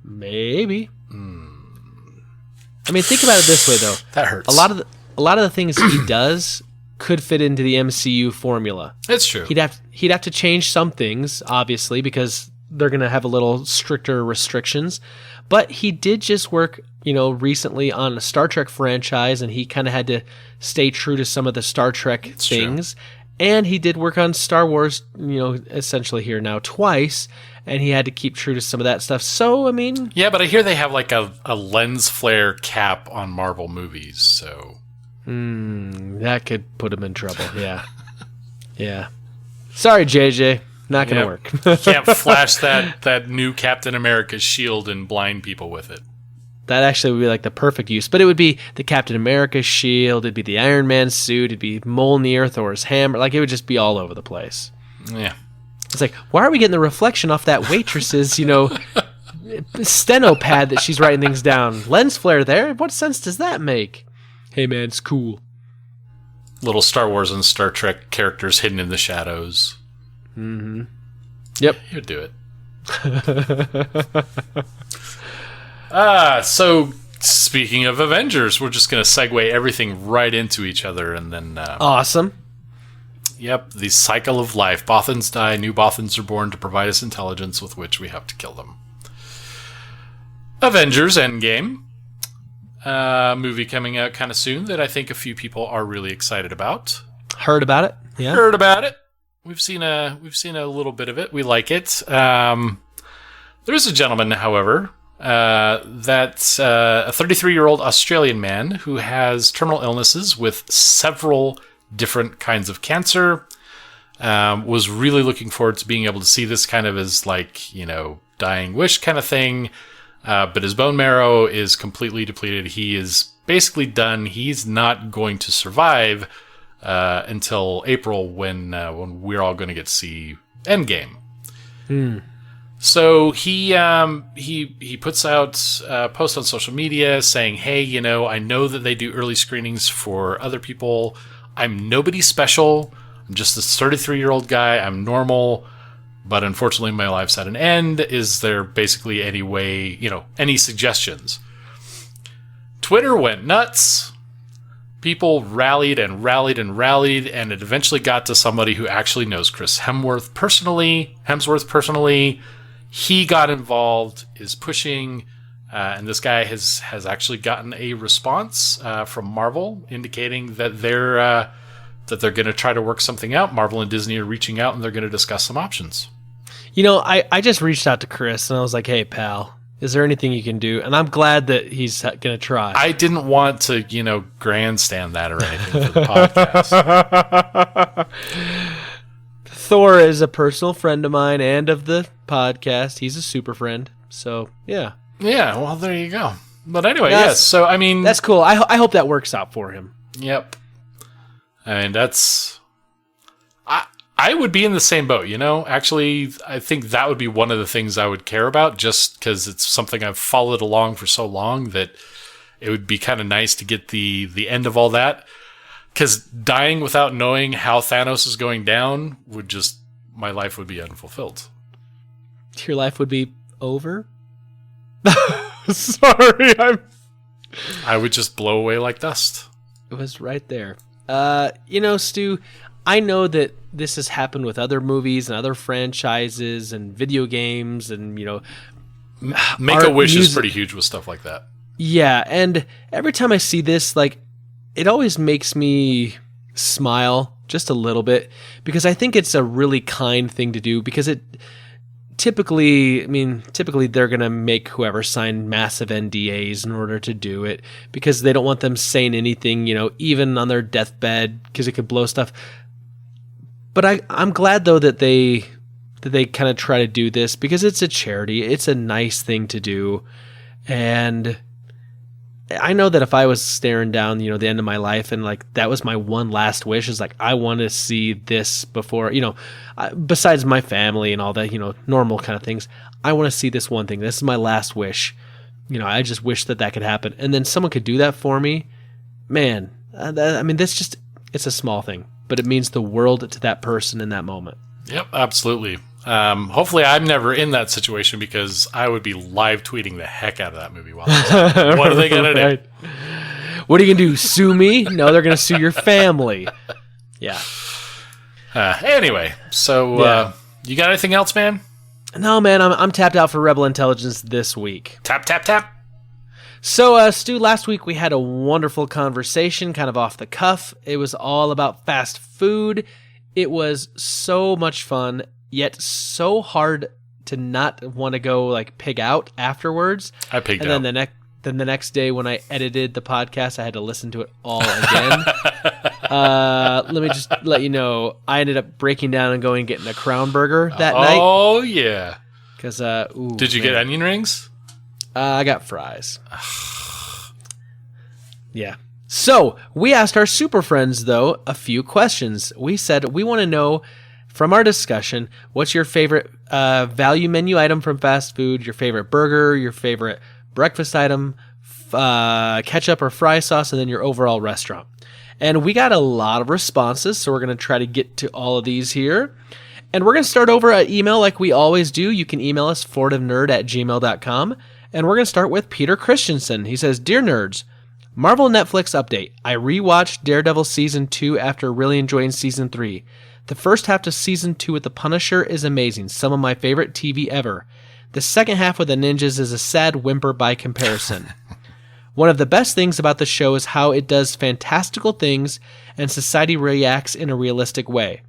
Maybe. I mean, think about it this way, though. That hurts. A lot of the things he does could fit into the MCU formula. It's true. He'd have to change some things, obviously, because they're going to have a little stricter restrictions. But he did just work, recently on a Star Trek franchise, and he kind of had to stay true to some of the Star Trek things. True. And he did work on Star Wars, essentially here now twice, and he had to keep true to some of that stuff. So, I mean... Yeah, but I hear they have like a lens flare cap on Marvel movies, so... that could put him in trouble, yeah. Yeah. Sorry, JJ. Not going to work. Can't flash that new Captain America shield and blind people with it. That actually would be like the perfect use. But it would be the Captain America shield, it'd be the Iron Man suit, it'd be Mjolnir, Thor's hammer. Like, it would just be all over the place. Yeah. It's like, why are we getting the reflection off that waitress's, steno pad that she's writing things down? Lens flare there? What sense does that make? Hey, man, it's cool. Little Star Wars and Star Trek characters hidden in the shadows. Mm-hmm. Yep. You'd do it. So speaking of Avengers, we're just going to segue everything right into each other, and then... awesome. Yep, the cycle of life. Bothans die, new Bothans are born to provide us intelligence with which we have to kill them. Avengers Endgame. Movie coming out kind of soon that I think a few people are really excited about. Heard about it? Yeah. Heard about it. We've seen a little bit of it. We like it. There is a gentleman, however, that's a 33-year-old Australian man who has terminal illnesses with several different kinds of cancer. Was really looking forward to being able to see this kind of as dying wish kind of thing. But his bone marrow is completely depleted. He is basically done. He's not going to survive until April when we're all going to get to see Endgame. So he puts out a post on social media saying, hey, I know that they do early screenings for other people. I'm nobody special. I'm just this 33-year-old guy. I'm normal. But unfortunately, my life's at an end. Is there basically any way, any suggestions? Twitter went nuts. People rallied and rallied and rallied, and it eventually got to somebody who actually knows Chris Hemsworth personally. He got involved, is pushing And this guy has actually gotten a response from Marvel indicating that they're going to try to work something out. Marvel and Disney are reaching out, and they're going to discuss some options. I just reached out to Chris, and I was like, hey, pal, is there anything you can do? And I'm glad that he's going to try. I didn't want to, grandstand that or anything for the podcast. Thor is a personal friend of mine and of the podcast. He's a super friend. So, yeah. Yeah, well, there you go. But anyway, yes. So, I mean... That's cool. I hope that works out for him. Yep. I mean, that's... I would be in the same boat, Actually, I think that would be one of the things I would care about, just because it's something I've followed along for so long that it would be kind of nice to get the end of all that. Because dying without knowing how Thanos is going down my life would be unfulfilled. Your life would be over? Sorry, I would just blow away like dust. It was right there. Stu, I know that this has happened with other movies and other franchises and video games and, Make-A-Wish is pretty huge with stuff like that. Yeah, and every time I see this, it always makes me smile just a little bit because I think it's a really kind thing to do because typically they're going to make whoever sign massive NDAs in order to do it because they don't want them saying anything, even on their deathbed because it could blow stuff. But I'm glad though that they kind of try to do this because it's a charity. It's a nice thing to do. And I know that if I was staring down, the end of my life and that was my one last wish is I want to see this before, besides my family and all that, normal kind of things. I want to see this one thing. This is my last wish. I just wish that could happen. And then someone could do that for me. Man, it's a small thing, but it means the world to that person in that moment. Yep, absolutely. Hopefully I'm never in that situation because I would be live tweeting the heck out of that movie while I was what are they going to do? What are you going to do? Sue me? No, they're going to sue your family. Yeah. Anyway, so you got anything else, man? No, man, I'm tapped out for Rebel Intelligence this week. Tap, tap, tap. So, Stu, last week we had a wonderful conversation, kind of off the cuff. It was all about fast food. It was so much fun, yet so hard to not want to go pig out afterwards. I pigged out. And then the next day when I edited the podcast, I had to listen to it all again. Let me just let you know, I ended up breaking down and going and getting a Crown Burger that night. Oh, yeah. Because, did you get onion rings? I got fries. Yeah. So, we asked our super friends, though, a few questions. We said we want to know from our discussion, what's your favorite value menu item from fast food, your favorite burger, your favorite breakfast item, ketchup or fry sauce, and then your overall restaurant. And we got a lot of responses, so we're going to try to get to all of these here. And we're going to start over at email like we always do. You can email us, fortivenerd@gmail.com. And we're going to start with Peter Christensen. He says, Dear Nerds, Marvel Netflix update. I rewatched Daredevil Season 2 after really enjoying Season 3. The first half of Season 2 with the Punisher is amazing, some of my favorite TV ever. The second half with the ninjas is a sad whimper by comparison. One of the best things about the show is how it does fantastical things and society reacts in a realistic way.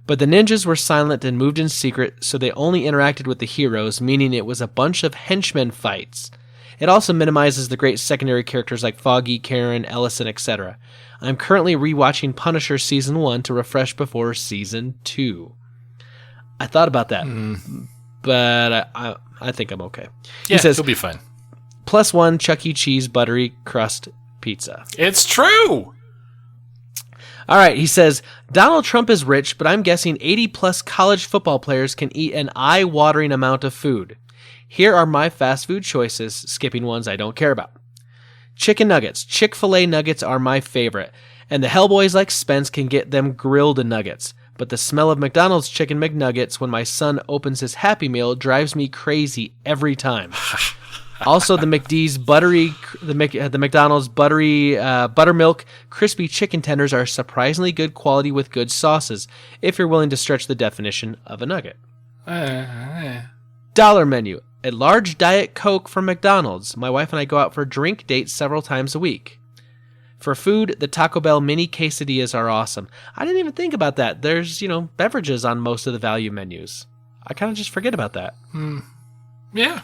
But the ninjas were silent and moved in secret, so they only interacted with the heroes, meaning it was a bunch of henchmen fights. It also minimizes the great secondary characters like Foggy, Karen, Ellison, etc. I'm currently rewatching Punisher Season 1 to refresh before Season 2. I thought about that, but I think I'm okay. Yeah, he says, it'll be fine. +1 Chuck E. Cheese buttery crust pizza. It's true! All right, he says, Donald Trump is rich, but I'm guessing 80-plus college football players can eat an eye-watering amount of food. Here are my fast food choices, skipping ones I don't care about. Chicken nuggets. Chick-fil-A nuggets are my favorite, and the Hellboys like Spence can get them grilled nuggets. But the smell of McDonald's chicken McNuggets when my son opens his Happy Meal drives me crazy every time. Also, the McD's the McDonald's buttery buttermilk crispy chicken tenders are surprisingly good quality with good sauces, if you're willing to stretch the definition of a nugget. Dollar Menu. A large Diet Coke from McDonald's. My wife and I go out for drink dates several times a week. For food, the Taco Bell mini quesadillas are awesome. I didn't even think about that. There's, beverages on most of the value menus. I kind of just forget about that. Yeah.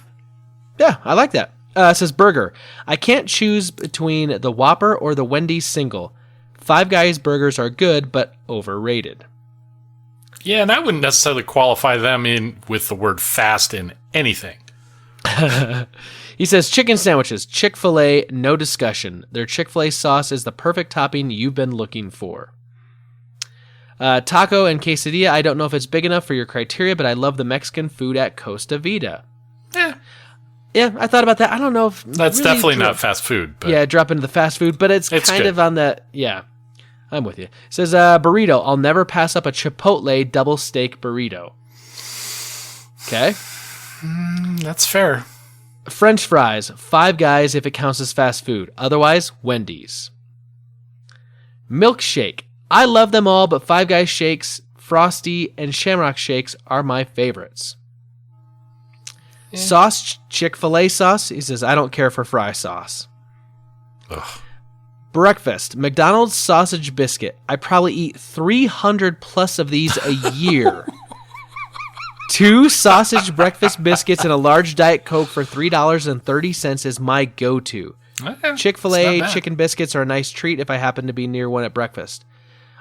Yeah, I like that. It says burger. I can't choose between the Whopper or the Wendy's single. Five Guys burgers are good, but overrated. Yeah, and I wouldn't necessarily qualify them in with the word fast in anything. He says chicken sandwiches, Chick-fil-A, no discussion. Their Chick-fil-A sauce is the perfect topping you've been looking for. Taco and quesadilla, I don't know if it's big enough for your criteria, but I love the Mexican food at Costa Vida. Yeah, I thought about that. I don't know if... That's really definitely not fast food. But yeah, drop into the fast food, but it's kind good. Of on the... Yeah, I'm with you. It says burrito, I'll never pass up a Chipotle double steak burrito. Okay. That's fair. French fries, Five Guys if it counts as fast food. Otherwise, Wendy's. Milkshake. I love them all, but Five Guys shakes, Frosty, and Shamrock shakes are my favorites. Yeah. Sauce, Chick-fil-A sauce. He says, I don't care for fry sauce. Ugh. Breakfast, McDonald's sausage biscuit. I probably eat 300 plus of these a year. 2 sausage breakfast biscuits and a large Diet Coke for $3.30 is my go-to. Chick-fil-A chicken biscuits are a nice treat if I happen to be near one at breakfast.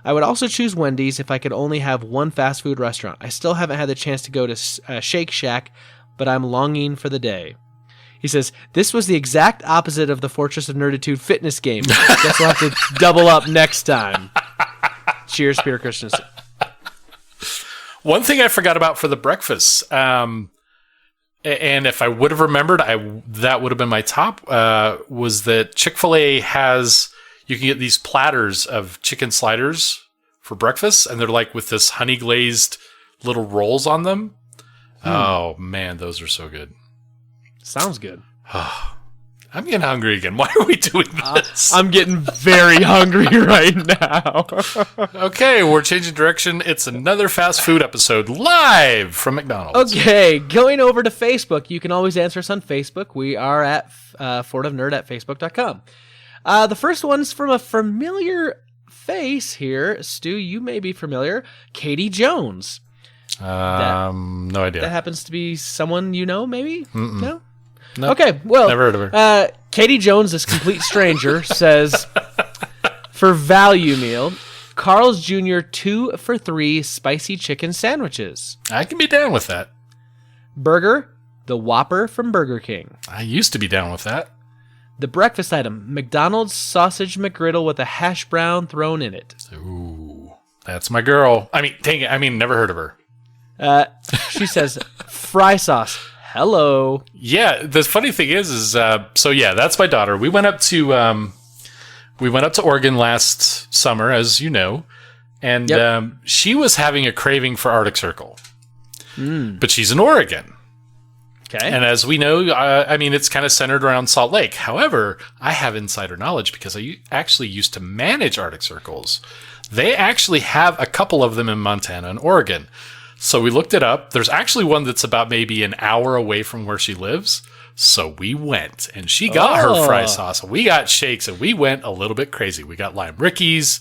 I would also choose Wendy's if I could only have one fast food restaurant. I still haven't had the chance to go to Shake Shack, but I'm longing for the day. He says, this was the exact opposite of the Fortress of Nerditude fitness game. Guess we'll have to double up next time. Cheers, Peter Christensen. One thing I forgot about for the breakfast, and if I would have remembered, that would have been my top, was that Chick-fil-A has, you can get these platters of chicken sliders for breakfast, and they're like with this honey glazed little rolls on them. Oh, man, those are so good. Sounds good. I'm getting hungry again. Why are we doing this? I'm getting very hungry right now. Okay, we're changing direction. It's another fast food episode live from McDonald's. Okay, going over to Facebook. You can always answer us on Facebook. We are at FordofNerd at Facebook.com. The first one's from a familiar face here. Stu, you may be familiar. Katie Jones. No idea. That happens to be someone you know, maybe? Mm-mm. No? Nope. Okay, well, never heard of her. Katie Jones, this complete stranger, says, for value meal, Carl's Jr. 2 for $3 spicy chicken sandwiches. I can be down with that. Burger, the Whopper from Burger King. I used to be down with that. The breakfast item, McDonald's sausage McGriddle with a hash brown thrown in it. Ooh, that's my girl. Never heard of her. She says, fry sauce. Hello. Yeah, the funny thing is that's my daughter. We went up to Oregon last summer, as you know, and she was having a craving for Arctic Circle. But she's in Oregon. Okay. And as we know, it's kind of centered around Salt Lake. However, I have insider knowledge because I actually used to manage Arctic Circles. They actually have a couple of them in Montana and Oregon. So we looked it up. There's actually one that's about maybe an hour away from where she lives. So we went, and she got her fry sauce. We got shakes, and we went a little bit crazy. We got Lime Rickies,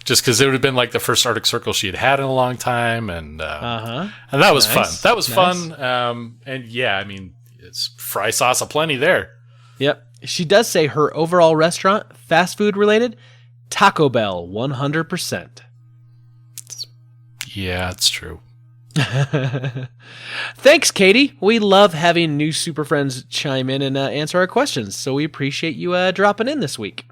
just because it would have been like the first Arctic Circle she had had in a long time, and that was fun. That was fun. And yeah, it's fry sauce aplenty there. Yep. She does say her overall restaurant, fast food related, Taco Bell, 100%. Yeah, it's true. Thanks, Katie. We love having new super friends chime in and answer our questions, so we appreciate you dropping in this week.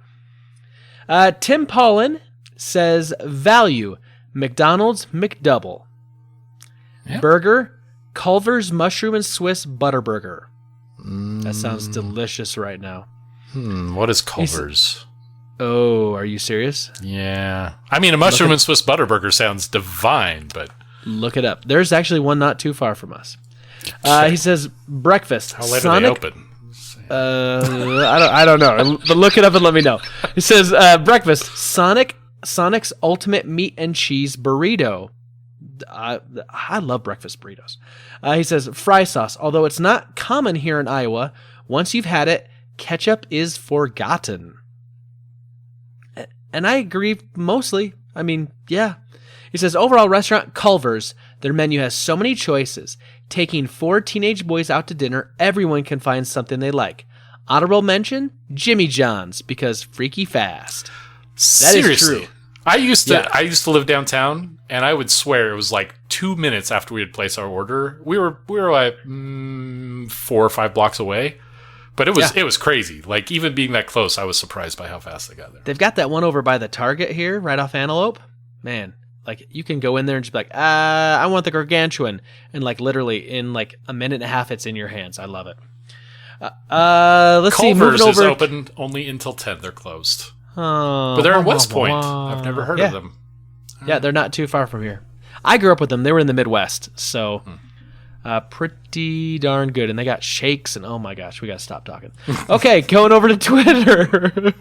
Tim Paulin says value, McDonald's McDouble. Yep. Burger, Culver's Mushroom and Swiss Butterburger. That sounds delicious right now. What is Culver's? Oh, are you serious? Yeah. A mushroom and Swiss Butterburger sounds divine, but... Look it up. There's actually one not too far from us. He says breakfast. How late are they open? I don't know. But look it up and let me know. He says breakfast. Sonic's Ultimate Meat and Cheese Burrito. I love breakfast burritos. He says, fry sauce. Although it's not common here in Iowa, once you've had it, ketchup is forgotten. And I agree mostly. I mean, yeah. He says, overall restaurant, Culver's. Their menu has so many choices. Taking 4 teenage boys out to dinner, everyone can find something they like. Honorable mention, Jimmy John's, because freaky fast. That is true. I used to live downtown, and I would swear it was like 2 minutes after we had placed our order. We were like 4 or 5 blocks away, but it was crazy. Like, even being that close, I was surprised by how fast they got there. They've got that one over by the Target here, right off Antelope. Man, like, you can go in there and just be like, I want the gargantuan, and like literally in like a minute and a half, it's in your hands. I love it. Let's see. Culver's is open only until 10. They're closed. But they're in West Point. I've never heard of them. Yeah, they're not too far from here. I grew up with them. They were in the Midwest, so pretty darn good. And they got shakes, and oh my gosh, we got to stop talking. Okay, going over to Twitter.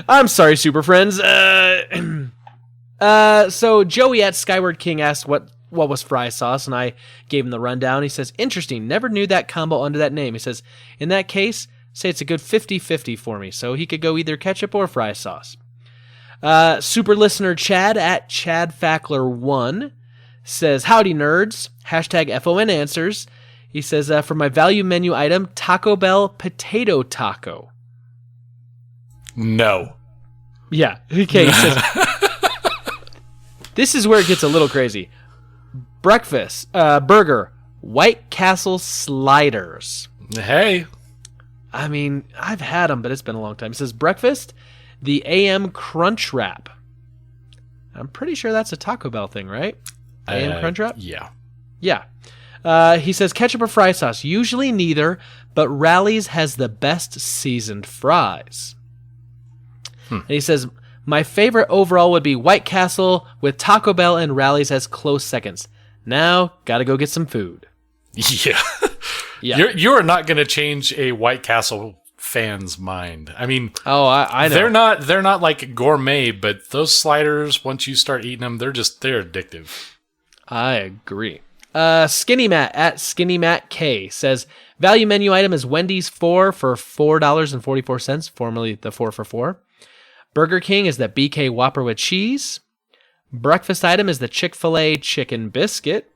I'm sorry, super friends. So Joey at Skyward King asked what was fry sauce, and I gave him the rundown. He says, interesting, never knew that combo under that name. He says, in that case, say it's a good 50-50 for me, so he could go either ketchup or fry sauce. Super listener Chad at ChadFackler1 says, howdy nerds, hashtag FON answers. He says, for my value menu item, Taco Bell potato taco. No. Yeah, okay, he says, this is where it gets a little crazy. Breakfast, burger, White Castle sliders. Hey. I mean, I've had them, but it's been a long time. It says breakfast, the AM Crunch Wrap. I'm pretty sure that's a Taco Bell thing, right? AM Crunch Wrap? Yeah. Yeah. He says ketchup or fry sauce. Usually neither, but Rally's has the best seasoned fries. And he says, my favorite overall would be White Castle, with Taco Bell and Rally's as close seconds. Now, gotta go get some food. Yeah. Yeah. You're not going to change a White Castle fan's mind. I mean, I know. They're not like gourmet, but those sliders, once you start eating them, they're addictive. I agree. Skinny Matt at Skinny Matt K says, value menu item is Wendy's 4 for $4.44, formerly the 4 for $4. Burger King is the BK Whopper with cheese. Breakfast item is the Chick-fil-A chicken biscuit.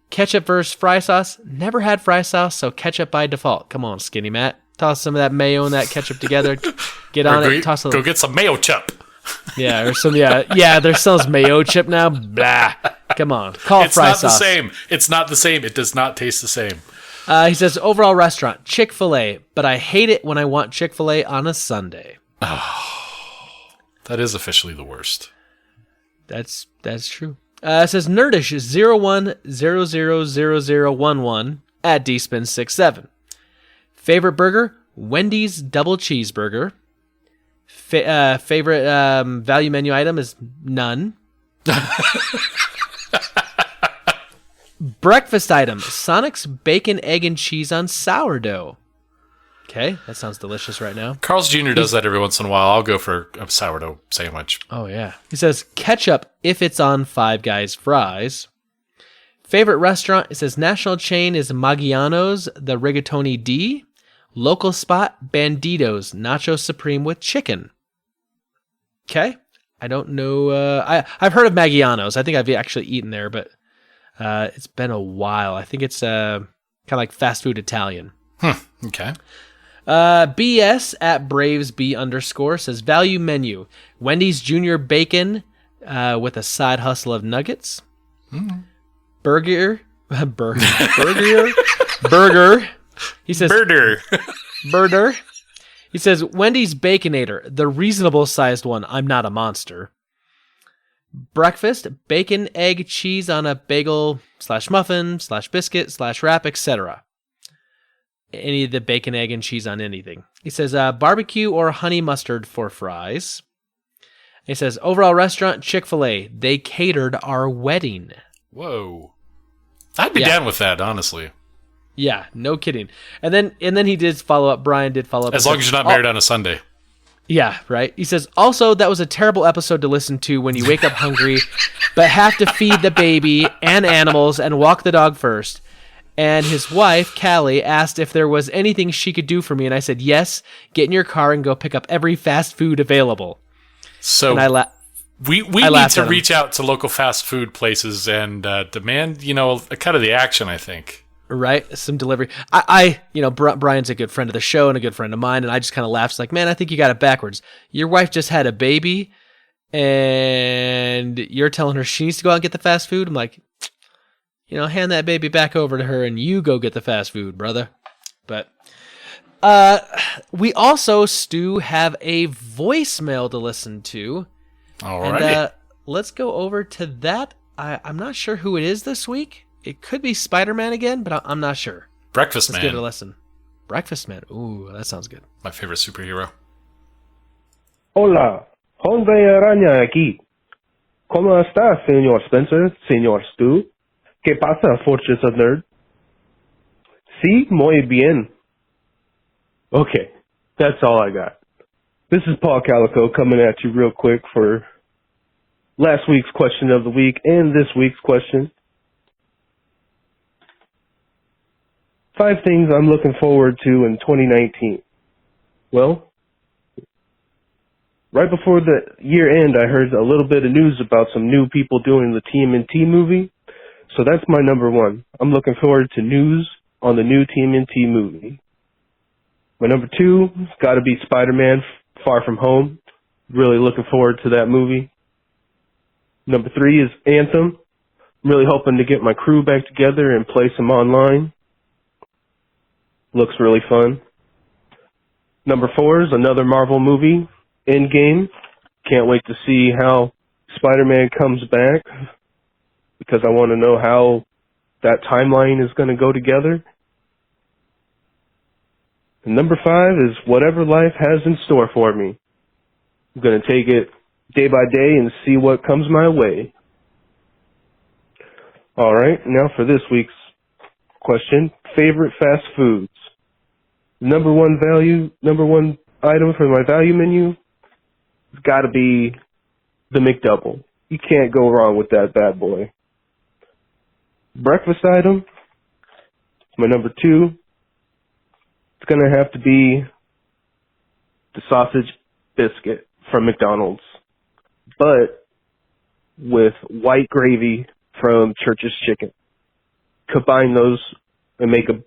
Ketchup versus fry sauce. Never had fry sauce, so ketchup by default. Come on, Skinny Matt. Toss some of that mayo and that ketchup together. Get on it. Toss a little. Go get some mayo chip. Yeah, or some. Yeah. There's some mayo chip now. Blah. Come on. Call it fry sauce. It's not the same. It's not the same. It does not taste the same. He says overall restaurant Chick-fil-A, but I hate it when I want Chick-fil-A on a Sunday. Oh, that is officially the worst. That's true. It says Nerdish 01000011 at dspin67. Favorite burger, Wendy's double cheeseburger. Favorite value menu item is none. Breakfast item, Sonic's bacon, egg, and cheese on sourdough. Okay, that sounds delicious right now. Carl's Jr. does that every once in a while. I'll go for a sourdough sandwich. Oh, yeah. He says ketchup if it's on Five Guys fries. Favorite restaurant, it says national chain is Maggiano's, the Rigatoni D. Local spot, Banditos, Nacho Supreme with chicken. Okay. I don't know. I've heard of Maggiano's. I think I've actually eaten there, but it's been a while. I think it's kind of like fast food Italian. Okay. BS at BravesB_ says value menu. Wendy's Junior Bacon with a side hustle of nuggets. Burger. He says burger. He says Wendy's Baconator, the reasonable sized one. I'm not a monster. Breakfast, bacon, egg, cheese on a bagel / muffin / biscuit / wrap, etc. Any of the bacon, egg, and cheese on anything. He says barbecue or honey mustard for fries. He says overall restaurant, Chick-fil-A. They catered our wedding. Whoa. I'd be down with that, honestly. Yeah, no kidding. And then he did follow up. Brian did follow up. As long as you're not married on a Sunday. Yeah, right. He says, also, that was a terrible episode to listen to when you wake up hungry, but have to feed the baby and animals and walk the dog first. And his wife, Callie, asked if there was anything she could do for me. And I said, yes, get in your car and go pick up every fast food available. So And we need to reach out to local fast food places and demand, a cut of the action, I think. Right, some delivery. Brian's a good friend of the show and a good friend of mine, and I just kind of laughed, like, man, I think you got it backwards. Your wife just had a baby, and you're telling her she needs to go out and get the fast food. I'm like, hand that baby back over to her, and you go get the fast food, brother. But we also, Stu, have a voicemail to listen to. All right, let's go over to that. I'm not sure who it is this week. It could be Spider-Man again, but I'm not sure. Breakfast Let's Man. give it a listen. Breakfast Man. Ooh, that sounds good. My favorite superhero. Hola, Hombre Araña aquí. ¿Cómo está, señor Spencer, señor Stu? ¿Qué pasa, Fortress of Nerd? Sí, muy bien. Okay, that's all I got. This is Paul Calico coming at you real quick for last week's question of the week and this week's question. 5 things I'm looking forward to in 2019. Well, right before the year end, I heard a little bit of news about some new people doing the TMNT movie. So that's my number 1. I'm looking forward to news on the new TMNT movie. My number 2 has got to be Spider-Man Far From Home. Really looking forward to that movie. Number 3 is Anthem. I'm really hoping to get my crew back together and play some online. Looks really fun. Number 4 is another Marvel movie, Endgame. Can't wait to see how Spider-Man comes back because I want to know how that timeline is going to go together. And number 5 is whatever life has in store for me. I'm going to take it day by day and see what comes my way. All right, now for this week's question, favorite fast foods. Number one item for my value menu has got to be the McDouble. You can't go wrong with that bad boy. Breakfast item, my number 2, it's going to have to be the sausage biscuit from McDonald's, but with white gravy from Church's Chicken. Combine those and make a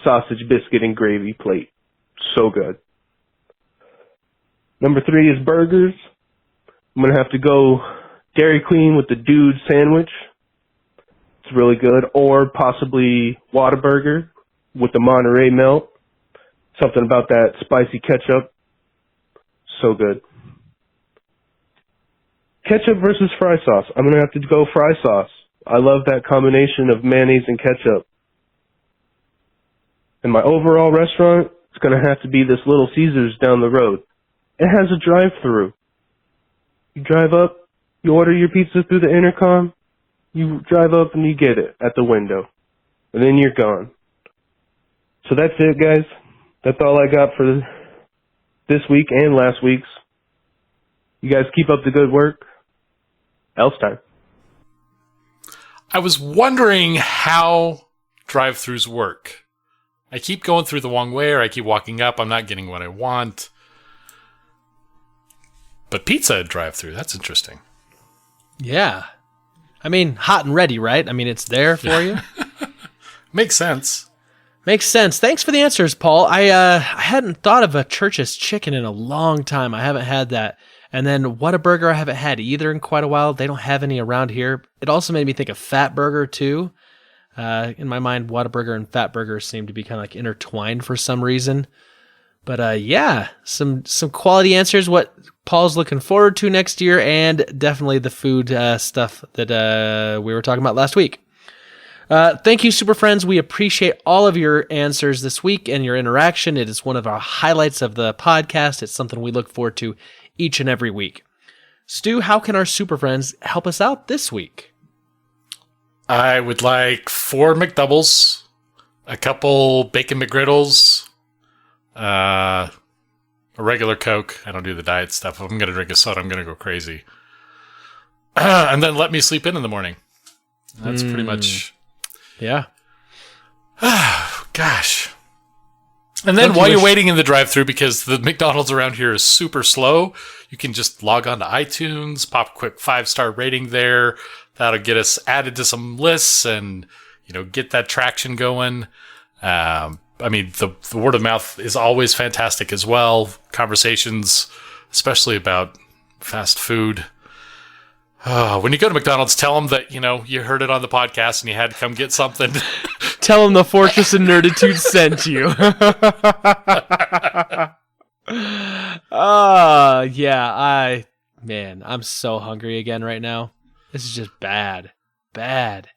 sausage biscuit and gravy plate. So good. Number 3 is burgers. I'm going to have to go Dairy Queen with the Dude sandwich. It's really good. Or possibly Whataburger with the Monterey Melt. Something about that spicy ketchup. So good. Ketchup versus fry sauce. I'm going to have to go fry sauce. I love that combination of mayonnaise and ketchup. And my overall restaurant, it's going to have to be this Little Caesars down the road. It has a drive-through. You drive up, you order your pizza through the intercom, you drive up and you get it at the window. And then you're gone. So that's it, guys. That's all I got for this week and last week's. You guys keep up the good work. Else time. I was wondering how drive-thrus work. I keep going through the wrong way, or I keep walking up. I'm not getting what I want. But pizza at drive-thru, that's interesting. Yeah. I mean, hot and ready, right? I mean, it's there for you. Makes sense. Makes sense. Thanks for the answers, Paul. I hadn't thought of a Church's Chicken in a long time. I haven't had that. And then Whataburger I haven't had either in quite a while. They don't have any around here. It also made me think of Fatburger too. In my mind, Whataburger and Fatburger seem to be kind of like intertwined for some reason. But yeah, some quality answers. What Paul's looking forward to next year, and definitely the food stuff that we were talking about last week. Thank you, Super Friends. We appreciate all of your answers this week and your interaction. It is one of our highlights of the podcast. It's something we look forward to each and every week. Stu, how can our Super Friends help us out this week? I would like 4 McDoubles, a couple Bacon McGriddles, A regular Coke. I don't do the diet stuff. If I'm going to drink a soda, I'm going to go crazy. And then let me sleep in the morning. That's pretty much... Yeah. Gosh. And then while you're waiting in the drive-thru, because the McDonald's around here is super slow, you can just log on to iTunes, pop a quick 5-star rating there. That'll get us added to some lists and, get that traction going. The word of mouth is always fantastic as well. Conversations, especially about fast food. When you go to McDonald's, tell them that, you heard it on the podcast and you had to come get something. Tell them the Fortress of Nerditude sent you. I'm so hungry again right now. This is just bad. Bad.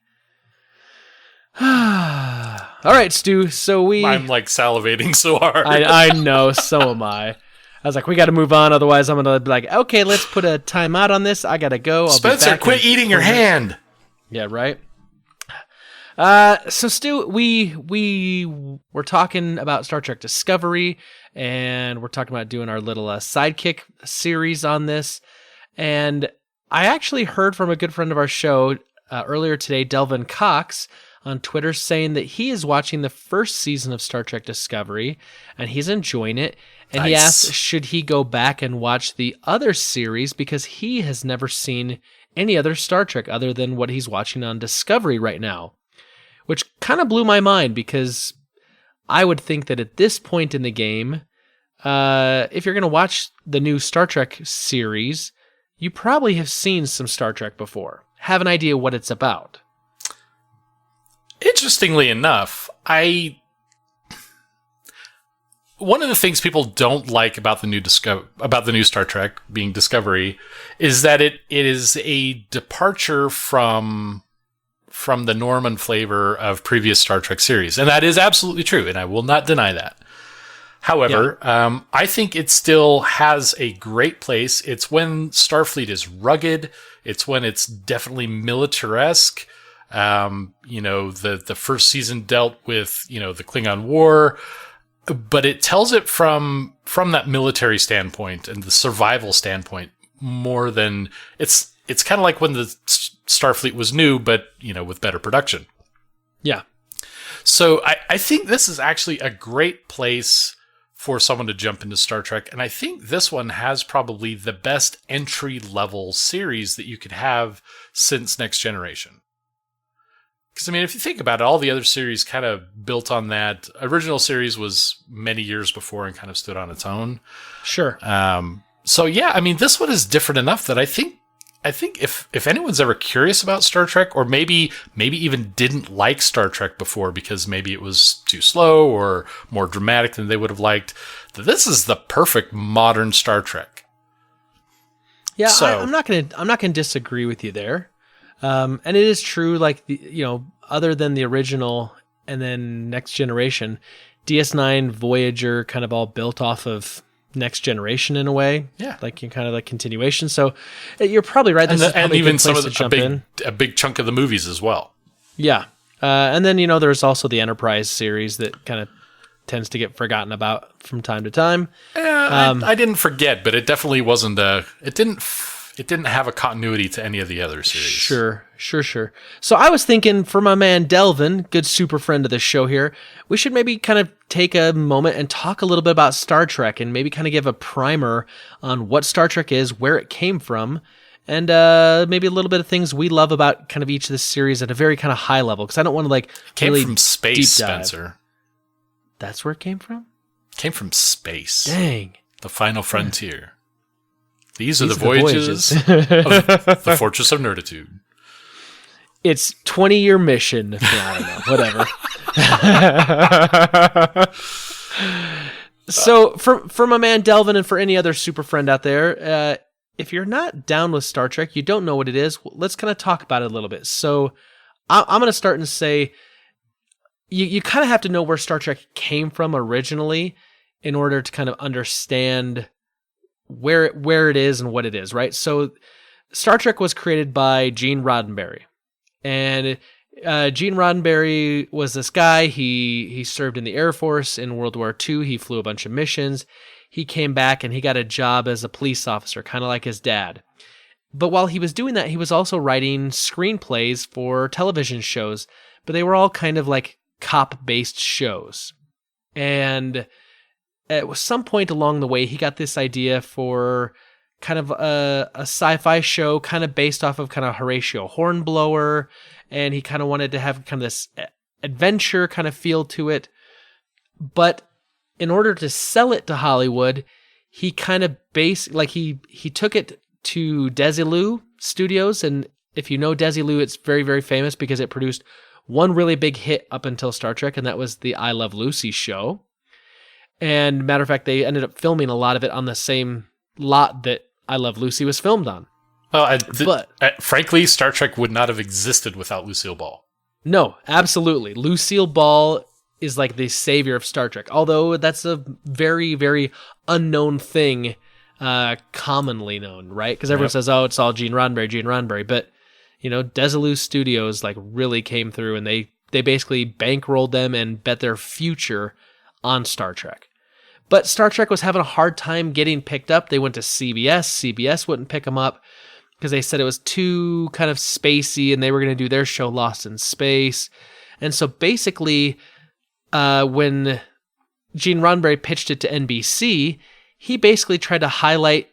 All right, Stu. So I'm like salivating so hard. I know, so am I. I was like, we got to move on, otherwise I'm gonna be like, okay, let's put a timeout on this. I gotta go. Spencer, quit eating your hand. Yeah, right. So Stu, we were talking about Star Trek Discovery, and we're talking about doing our little sidekick series on this. And I actually heard from a good friend of our show earlier today, Delvin Cox, on Twitter, saying that he is watching the first season of Star Trek Discovery, and he's enjoying it. And He asked, should he go back and watch the other series, because he has never seen any other Star Trek other than what he's watching on Discovery right now. Which kind of blew my mind, because I would think that at this point in the game, if you're going to watch the new Star Trek series, you probably have seen some Star Trek before, have an idea what it's about. Interestingly enough, one of the things people don't like about the new Star Trek being Discovery is that it is a departure from the norm and flavor of previous Star Trek series. And that is absolutely true, and I will not deny that. However, I think it still has a great place. It's when Starfleet is rugged. It's when it's definitely militaresque. The first season dealt with, the Klingon War, but it tells it from that military standpoint and the survival standpoint more than it's kind of like when the Starfleet was new, but, with better production. Yeah. So I think this is actually a great place for someone to jump into Star Trek. And I think this one has probably the best entry-level series that you could have since Next Generation. Because, if you think about it, all the other series kind of built on that. Original series was many years before and kind of stood on its own. Sure. This one is different enough that I think if anyone's ever curious about Star Trek, or maybe even didn't like Star Trek before because maybe it was too slow or more dramatic than they would have liked, that this is the perfect modern Star Trek. Yeah, I'm not gonna disagree with you there. And it is true, like, other than the original and then Next Generation, DS9, Voyager kind of all built off of Next Generation in a way. Yeah. Like, kind of like continuation. So you're probably right. This is probably even a good place to jump in. A big chunk of the movies as well. Yeah. And then, there's also the Enterprise series that kind of tends to get forgotten about from time to time. I didn't forget, but it definitely wasn't it didn't have a continuity to any of the other series. Sure. So I was thinking, for my man Delvin, good super friend of the show here, we should maybe kind of take a moment and talk a little bit about Star Trek, and maybe kind of give a primer on what Star Trek is, where it came from, and maybe a little bit of things we love about kind of each of the series at a very kind of high level, because I don't want to came really from space, Spencer. That's where it came from? Came from space. Dang. The final frontier. These are the voyages of the Fortress of Nerditude. It's 20-year mission. I don't know, whatever. So for my man Delvin, and for any other super friend out there, if you're not down with Star Trek, you don't know what it is, let's kind of talk about it a little bit. So I'm going to start and say, you kind of have to know where Star Trek came from originally in order to kind of understand where it is and what it is, right? So Star Trek was created by Gene Roddenberry, and Gene Roddenberry was this guy. He served in the Air Force in World War II. He flew a bunch of missions. He came back and he got a job as a police officer, kind of like his dad. But while he was doing that, he was also writing screenplays for television shows, but they were all kind of like cop-based shows. And at some point along the way, he got this idea for kind of a sci-fi show kind of based off of kind of Horatio Hornblower, and he kind of wanted to have kind of this adventure kind of feel to it. But in order to sell it to Hollywood, he kind of he took it to Desilu Studios, and if you know Desilu, it's very, very famous because it produced one really big hit up until Star Trek, and that was the I Love Lucy show. And matter of fact, they ended up filming a lot of it on the same lot that I Love Lucy was filmed on. Well, frankly, Star Trek would not have existed without Lucille Ball. No, absolutely. Lucille Ball is like the savior of Star Trek, although that's a very, very unknown thing, commonly known, right? Because everyone says, oh, it's all Gene Roddenberry. But, you know, Desilu Studios like really came through, and they basically bankrolled them and bet their future on Star Trek. But Star Trek was having a hard time getting picked up. They went to CBS. CBS wouldn't pick them up because they said it was too kind of spacey, and they were going to do their show Lost in Space. And so basically, when Gene Roddenberry pitched it to NBC, he basically tried to highlight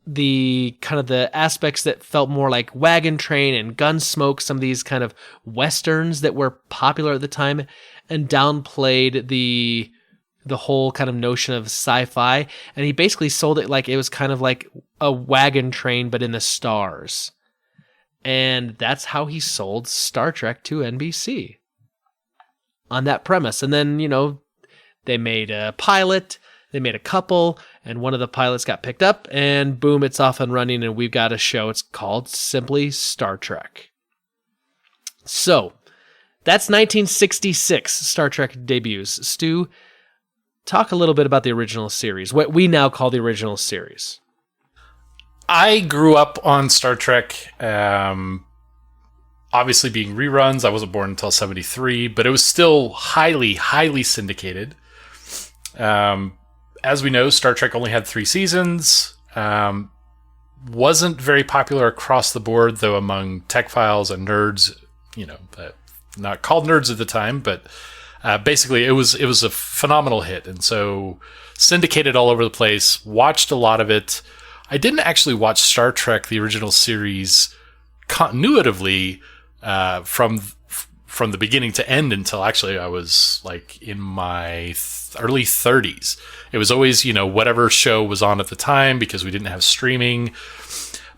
the kind of the aspects that felt more like Wagon Train and Gunsmoke, some of these kind of westerns that were popular at the time, and downplayed the whole kind of notion of sci-fi. And he basically sold it like it was kind of like a wagon train, but in the stars. And that's how he sold Star Trek to NBC on that premise. And then, you know, they made a pilot, they made a couple, and one of the pilots got picked up, and boom, it's off and running, and we've got a show. It's called simply Star Trek. So that's 1966 Star Trek debuts. Stu, talk a little bit about the original series, what we now call the original series. I grew up on Star Trek, obviously being reruns. I wasn't born until 73, but it was still highly, highly syndicated. As we know, Star Trek only had 3 seasons. Wasn't very popular across the board, though, among tech-philes and nerds, you know, not called nerds at the time, but basically it was a phenomenal hit. And so syndicated all over the place, watched a lot of it. I didn't actually watch Star Trek, the original series, continuatively from the beginning to end until actually I was like in my early 30s. It was always, you know, whatever show was on at the time because we didn't have streaming.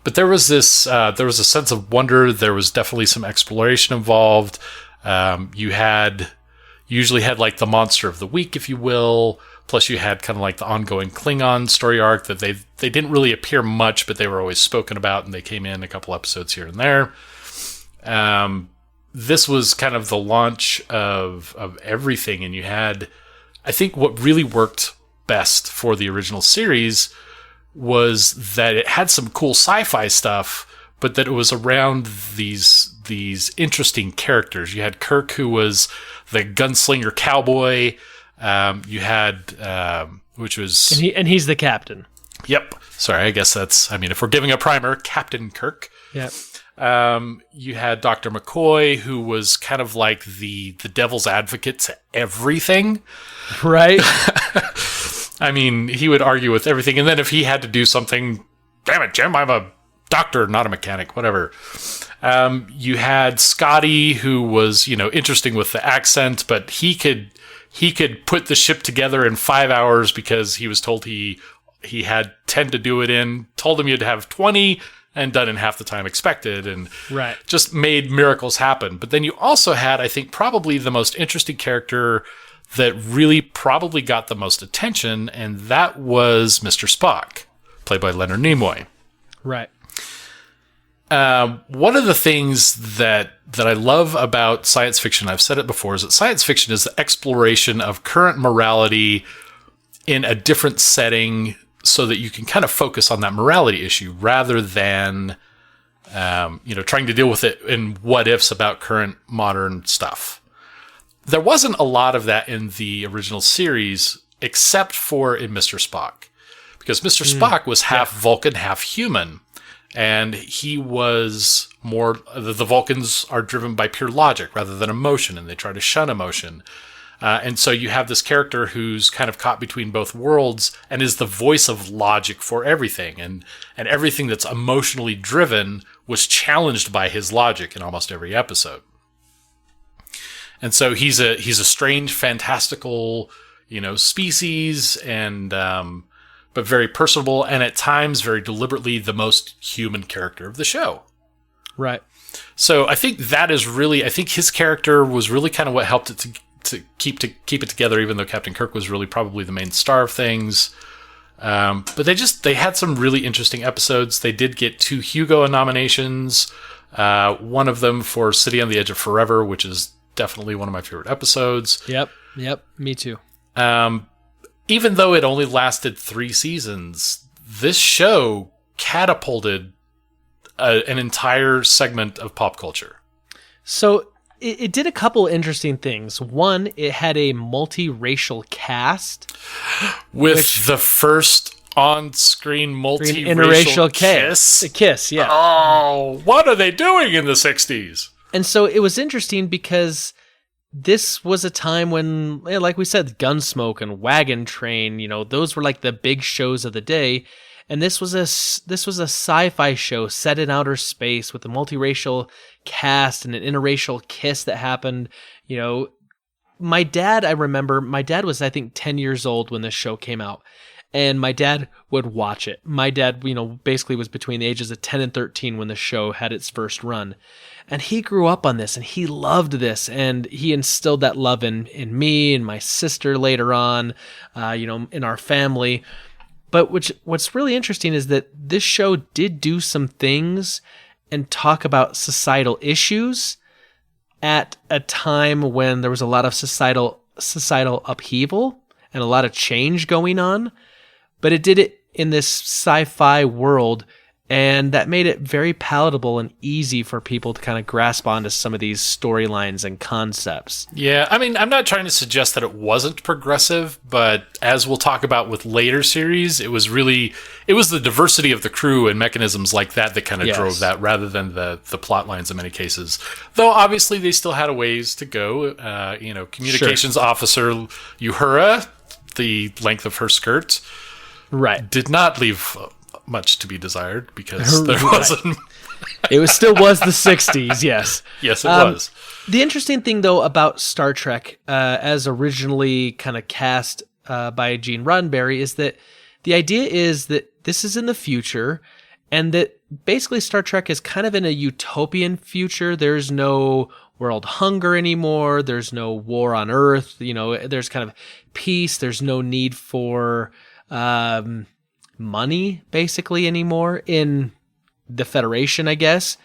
But there was this, there was a sense of wonder. There was definitely some exploration involved. You usually had like the monster of the week, if you will. Plus you had kind of like the ongoing Klingon story arc that they didn't really appear much, but they were always spoken about, and they came in a couple episodes here and there. This was kind of the launch of everything, and you had, I think what really worked best for the original series was that it had some cool sci-fi stuff, but that it was around these interesting characters. You had Kirk, who was the gunslinger cowboy. You had, which was... And he's the captain. Yep. Sorry, I guess that's... I mean, if we're giving a primer, Captain Kirk. Yep. You had Dr. McCoy, who was kind of like the devil's advocate to everything. Right. I mean, he would argue with everything. And then if he had to do something, damn it, Jim, I'm a doctor, not a mechanic, whatever. You had Scotty, who was, you know, interesting with the accent, but he could put the ship together in 5 hours because he was told he had 10 to do it in, told him you had to have 20 and done in half the time expected, and right. Just made miracles happen. But then you also had, I think, probably the most interesting character that really probably got the most attention, and that was Mr. Spock, played by Leonard Nimoy. Right. One of the things that I love about science fiction, I've said it before, is that science fiction is the exploration of current morality in a different setting so that you can kind of focus on that morality issue rather than trying to deal with it in what ifs about current modern stuff. There wasn't a lot of that in the original series, except for in Mr. Spock, because Mr. Spock was half Vulcan, half human, and he was more. The Vulcans are driven by pure logic rather than emotion, and they try to shun emotion. And so you have this character who's kind of caught between both worlds and is the voice of logic for everything, and everything that's emotionally driven was challenged by his logic in almost every episode. And so he's a strange, fantastical, species, and but very personable, and at times very deliberately the most human character of the show. Right. So I think that is really, I think his character was really kind of what helped it to keep it together, even though Captain Kirk was really probably the main star of things. But they had some really interesting episodes. They did get 2 Hugo nominations. One of them for City on the Edge of Forever, which is definitely one of my favorite episodes. Yep, me too. Even though it only lasted 3 seasons, this show catapulted an entire segment of pop culture. So it did a couple interesting things. One, it had a multiracial cast. With the first on-screen interracial kiss. A kiss, yeah. Oh, what are they doing in the 60s? And so it was interesting because this was a time when, like we said, Gunsmoke and Wagon Train, those were like the big shows of the day. And this was a sci-fi show set in outer space with a multiracial cast and an interracial kiss that happened. My dad was, I think, 10 years old when this show came out. And my dad would watch it. My dad, basically was between the ages of 10 and 13 when the show had its first run. And he grew up on this, and he loved this, and he instilled that love in me and my sister later on, in our family. But what's really interesting is that this show did do some things and talk about societal issues at a time when there was a lot of societal upheaval and a lot of change going on. But it did it in this sci-fi world, and that made it very palatable and easy for people to kind of grasp onto some of these storylines and concepts. Yeah, I mean, I'm not trying to suggest that it wasn't progressive, but as we'll talk about with later series, it was the diversity of the crew and mechanisms like that kind of drove that, rather than the plot lines in many cases. Though obviously they still had a ways to go. Communications officer Uhura, the length of her skirt, did not leave much to be desired, because there wasn't. It still was the 60s, yes. Yes, it was. The interesting thing, though, about Star Trek, as originally kind of cast by Gene Roddenberry, is that the idea is that this is in the future, and that basically Star Trek is kind of in a utopian future. There's no world hunger anymore. There's no war on Earth. There's kind of peace. There's no need for money basically anymore in the Federation, I guess.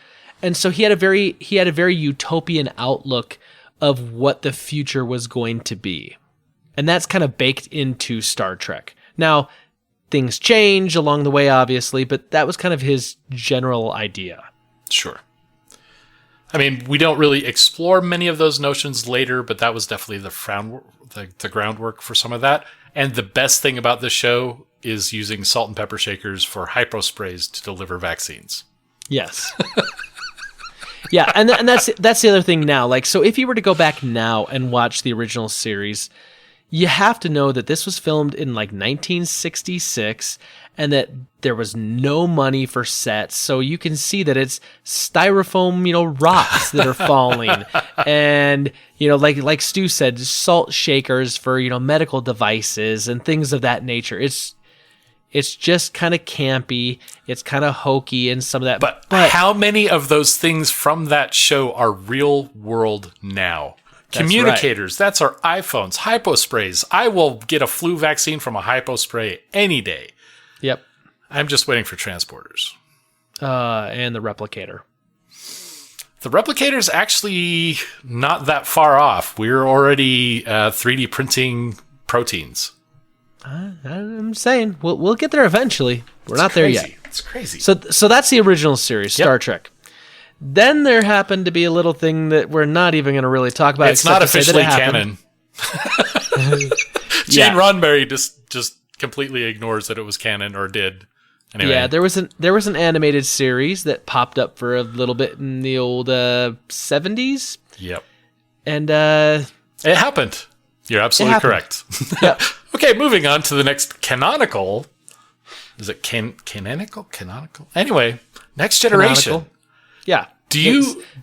And so he had a very utopian outlook of what the future was going to be. And that's kind of baked into Star Trek. Now, things change along the way, obviously, but that was kind of his general idea. Sure. I mean, we don't really explore many of those notions later, but that was definitely the groundwork for some of that. And the best thing about this show is using salt and pepper shakers for hypo sprays to deliver vaccines. Yes. Yeah, and that's the other thing now. Like, so if you were to go back now and watch the original series, you have to know that this was filmed in like 1966, and that there was no money for sets. So you can see that it's styrofoam, rocks that are falling, and like Stu said, salt shakers for medical devices and things of that nature. It's just kind of campy. It's kind of hokey and some of that. But how many of those things from that show are real world now? Communicators, that's our iPhones, hypo sprays. I will get a flu vaccine from a hypo spray any day. Yep. I'm just waiting for transporters. And the replicator. The replicator's actually not that far off. We're already 3D printing proteins. I'm saying we'll get there eventually. We're not there yet. It's crazy. So that's the original series, Yep. Star Trek. Then there happened to be a little thing that we're not even going to really talk about. It's not except to say that officially it canon. happened. Gene Yeah. Roddenberry just completely ignores that it was canon or did. Anyway. Yeah, there was an animated series that popped up for a little bit in the old 70s, Yep. and It happened. You're absolutely happened. correct. Yep. Okay, moving on to the next canonical. Is it canonical? Canonical? Anyway, Next Generation. Canonical. Yeah. Do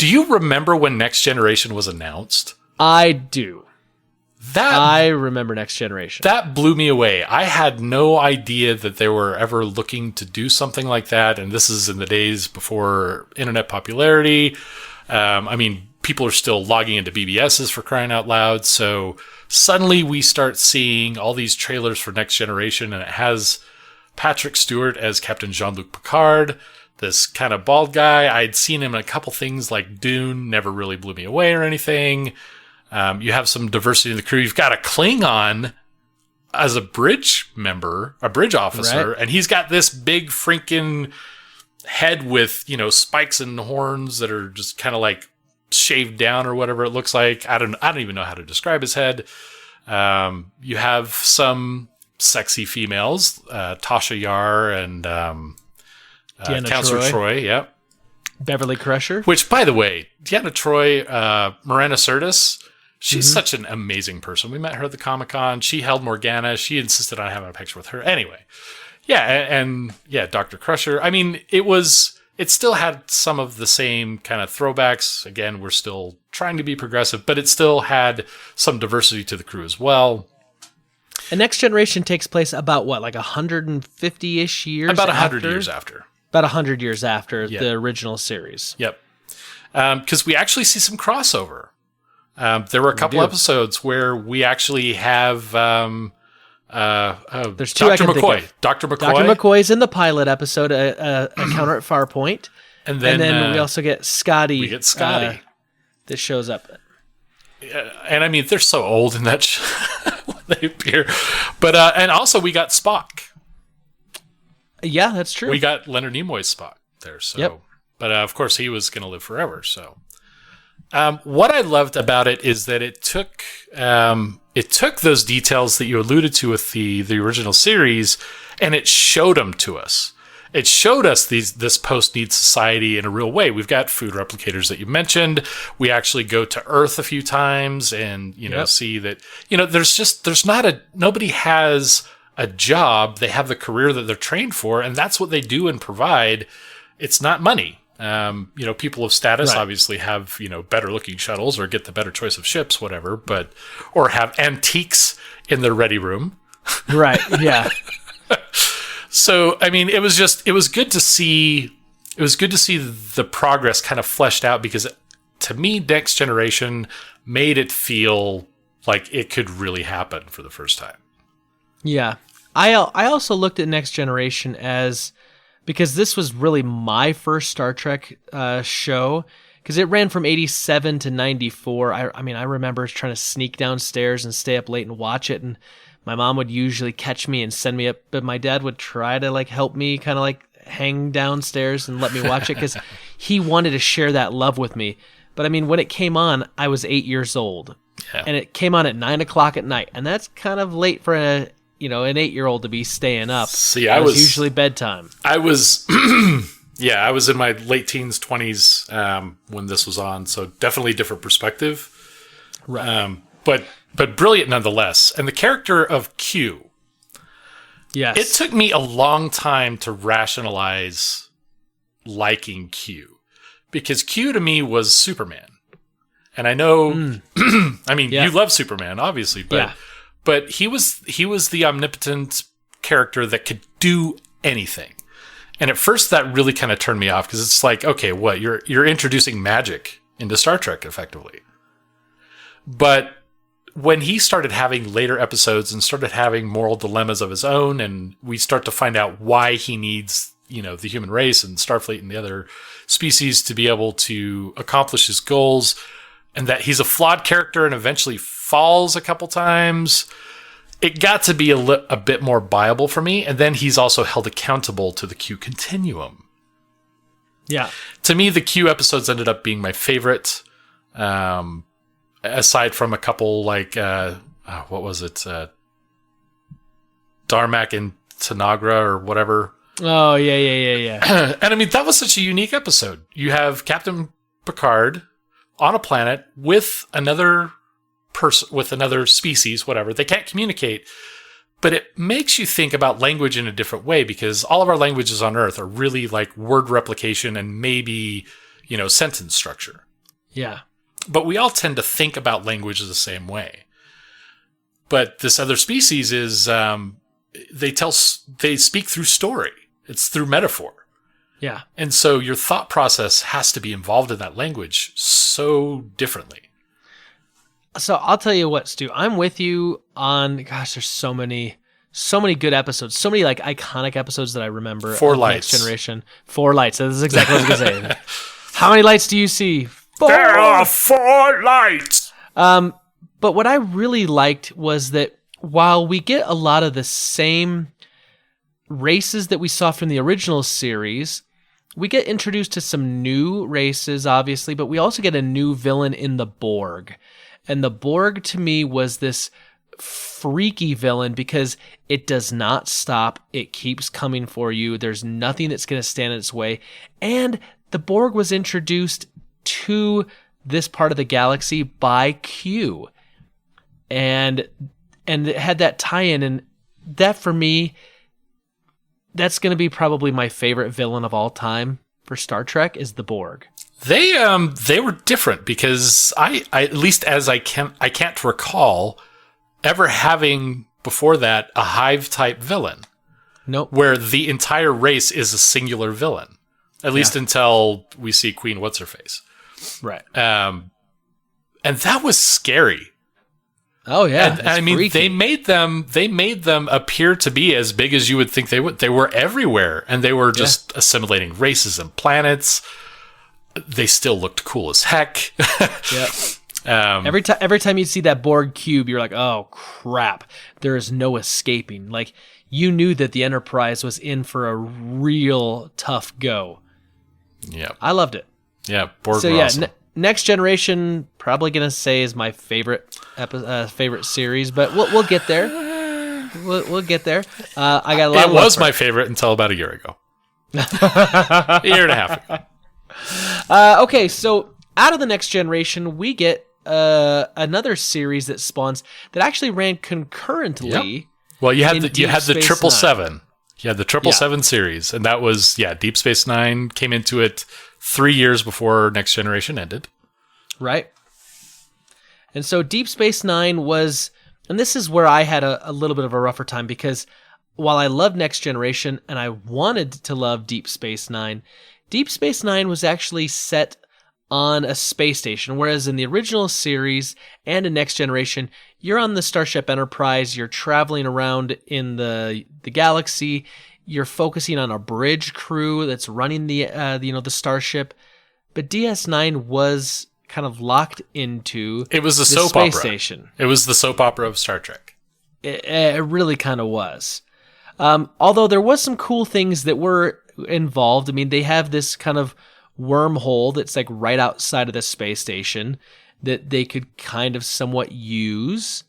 you remember when Next Generation was announced? I do. That I remember Next Generation. that blew me away. I had no idea that they were ever looking to do something like that. And this is in the days before internet popularity. I mean, people are still logging into BBSs for crying out loud. So suddenly we start seeing all these trailers for Next Generation, and it has Patrick Stewart as Captain Jean-Luc Picard, this kind of bald guy. I'd seen him in a couple things like Dune, never really blew me away or anything. You have some diversity in the crew. You've got a Klingon as a bridge member, a bridge officer, Right. and he's got this big freaking head with, spikes and horns that are just kind of like shaved down or whatever it looks like. I don't even know how to describe his head. You have some sexy females, Tasha Yar and Deanna Counselor Troy. Yep. Beverly Crusher. Which, by the way, Deanna Troy, Miranda Sirtis, she's such an amazing person. We met her at the Comic-Con. She held Morgana. She insisted on having a picture with her. Anyway, yeah, and Dr. Crusher. I mean, it still had some of the same kind of throwbacks. Again, we're still trying to be progressive, but it still had some diversity to the crew as well. And Next Generation takes place about what, like 150-ish years? About 100 years after. About 100 years after Yeah. the original series. Yep. Because we actually see some crossover. There were a couple episodes where we actually have There's two I Dr. can think McCoy. of. Dr. McCoy. Dr. McCoy's in the pilot episode, a Counter at Farpoint. And then we also get Scotty. we get Scotty. That shows up. And I mean, they're so old in that when they appear. But and also we got Spock. Yeah, that's true. We got Leonard Nimoy's Spock there. So, Yep. But of course, he was going to live forever. So, what I loved about it is that it took those details that you alluded to with the original series, and it showed them to us. It showed us this post-need society in a real way. We've got food replicators that you mentioned. We actually go to Earth a few times and see that nobody has a job. They have the career that they're trained for, and that's what they do and provide. It's not money. People of status obviously have, better looking shuttles or get the better choice of ships, whatever, or have antiques in their ready room. Right. Yeah. So, I mean, it was good to see the progress kind of fleshed out, because to me, Next Generation made it feel like it could really happen for the first time. Yeah. I also looked at Next Generation because this was really my first Star Trek show, because it ran from 87 to 94. I remember trying to sneak downstairs and stay up late and watch it, and my mom would usually catch me and send me up, but my dad would try to help me kind of hang downstairs and let me watch it, because he wanted to share that love with me. But I mean, when it came on, I was 8 years old, and it came on at 9 o'clock at night, and that's kind of late for an 8-year-old to be staying up. See, I was usually bedtime. I was, I was in my late teens, 20s when this was on, so definitely different perspective. Right. But brilliant nonetheless. And the character of Q, Yes. it took me a long time to rationalize liking Q, because Q to me was Superman. And I know, you love Superman, obviously, but he was the omnipotent character that could do anything. And at first that really kind of turned me off, because it's like, okay, what, you're introducing magic into Star Trek effectively. But when he started having later episodes and started having moral dilemmas of his own, and we start to find out why he needs, the human race and Starfleet and the other species to be able to accomplish his goals, and that he's a flawed character and eventually falls a couple times, it got to be a bit more viable for me. And then he's also held accountable to the Q continuum. Yeah. To me, the Q episodes ended up being my favorite. Aside from a couple like, what was it? Darmak and Tanagra or whatever. Oh, yeah. And I mean, that was such a unique episode. You have Captain Picard on a planet with another person, with another species, whatever. They can't communicate, but it makes you think about language in a different way, because all of our languages on Earth are really like word replication and maybe, sentence structure. Yeah. But we all tend to think about language the same way. But this other species is, they speak through story. It's through metaphor. Yeah. And so your thought process has to be involved in that language so differently. So I'll tell you what, Stu, I'm with you on, gosh, there's so many good episodes, so many like iconic episodes that I remember. Four Lights. Next Generation. Four Lights. This is exactly what I was going to say. How many lights do you see? 4. There are 4 lights. But what I really liked was that while we get a lot of the same races that we saw from the original series, we get introduced to some new races, obviously, but we also get a new villain in the Borg. And the Borg, to me, was this freaky villain because it does not stop. It keeps coming for you. There's nothing that's going to stand in its way. And the Borg was introduced to this part of the galaxy by Q. And it had that tie-in. And that, for me, that's going to be probably my favorite villain of all time for Star Trek is the Borg. They were different because I at least as I can't recall ever having before that a hive type villain. Nope. Where the entire race is a singular villain. At least until we see Queen What's Her Face. Right. And that was scary. Oh yeah. And, I mean, freaky. they made them appear to be as big as you would think they would. They were everywhere, and they were just assimilating races and planets. They still looked cool as heck. Yep. Every time you see that Borg cube, you're like, oh crap, there is no escaping. Like, you knew that the Enterprise was in for a real tough go. Yeah, I loved it. Yeah, Borg. So were yeah, awesome. Next Generation, probably gonna say is my favorite favorite series, but we'll get there. We'll get there. I got a lot. It was my favorite until about a year ago. A year and a half ago. Okay, so out of the Next Generation, we get another series that spawns that actually ran concurrently. Yep. Well, you had the Space 777. You had the 777 series, and that was Deep Space Nine came into it 3 years before Next Generation ended. Right. And so Deep Space Nine was, and this is where I had a little bit of a rougher time, because while I loved Next Generation and I wanted to love Deep Space Nine was actually set on a space station, whereas in the original series and in Next Generation, you're on the Starship Enterprise, you're traveling around in the galaxy, you're focusing on a bridge crew that's running the starship. But DS9 was kind of locked into it was the soap space opera station. It was the soap opera of Star Trek. It really kind of was. Although there was some cool things that were involved. I mean, they have this kind of wormhole that's like right outside of the space station that they could kind of somewhat use.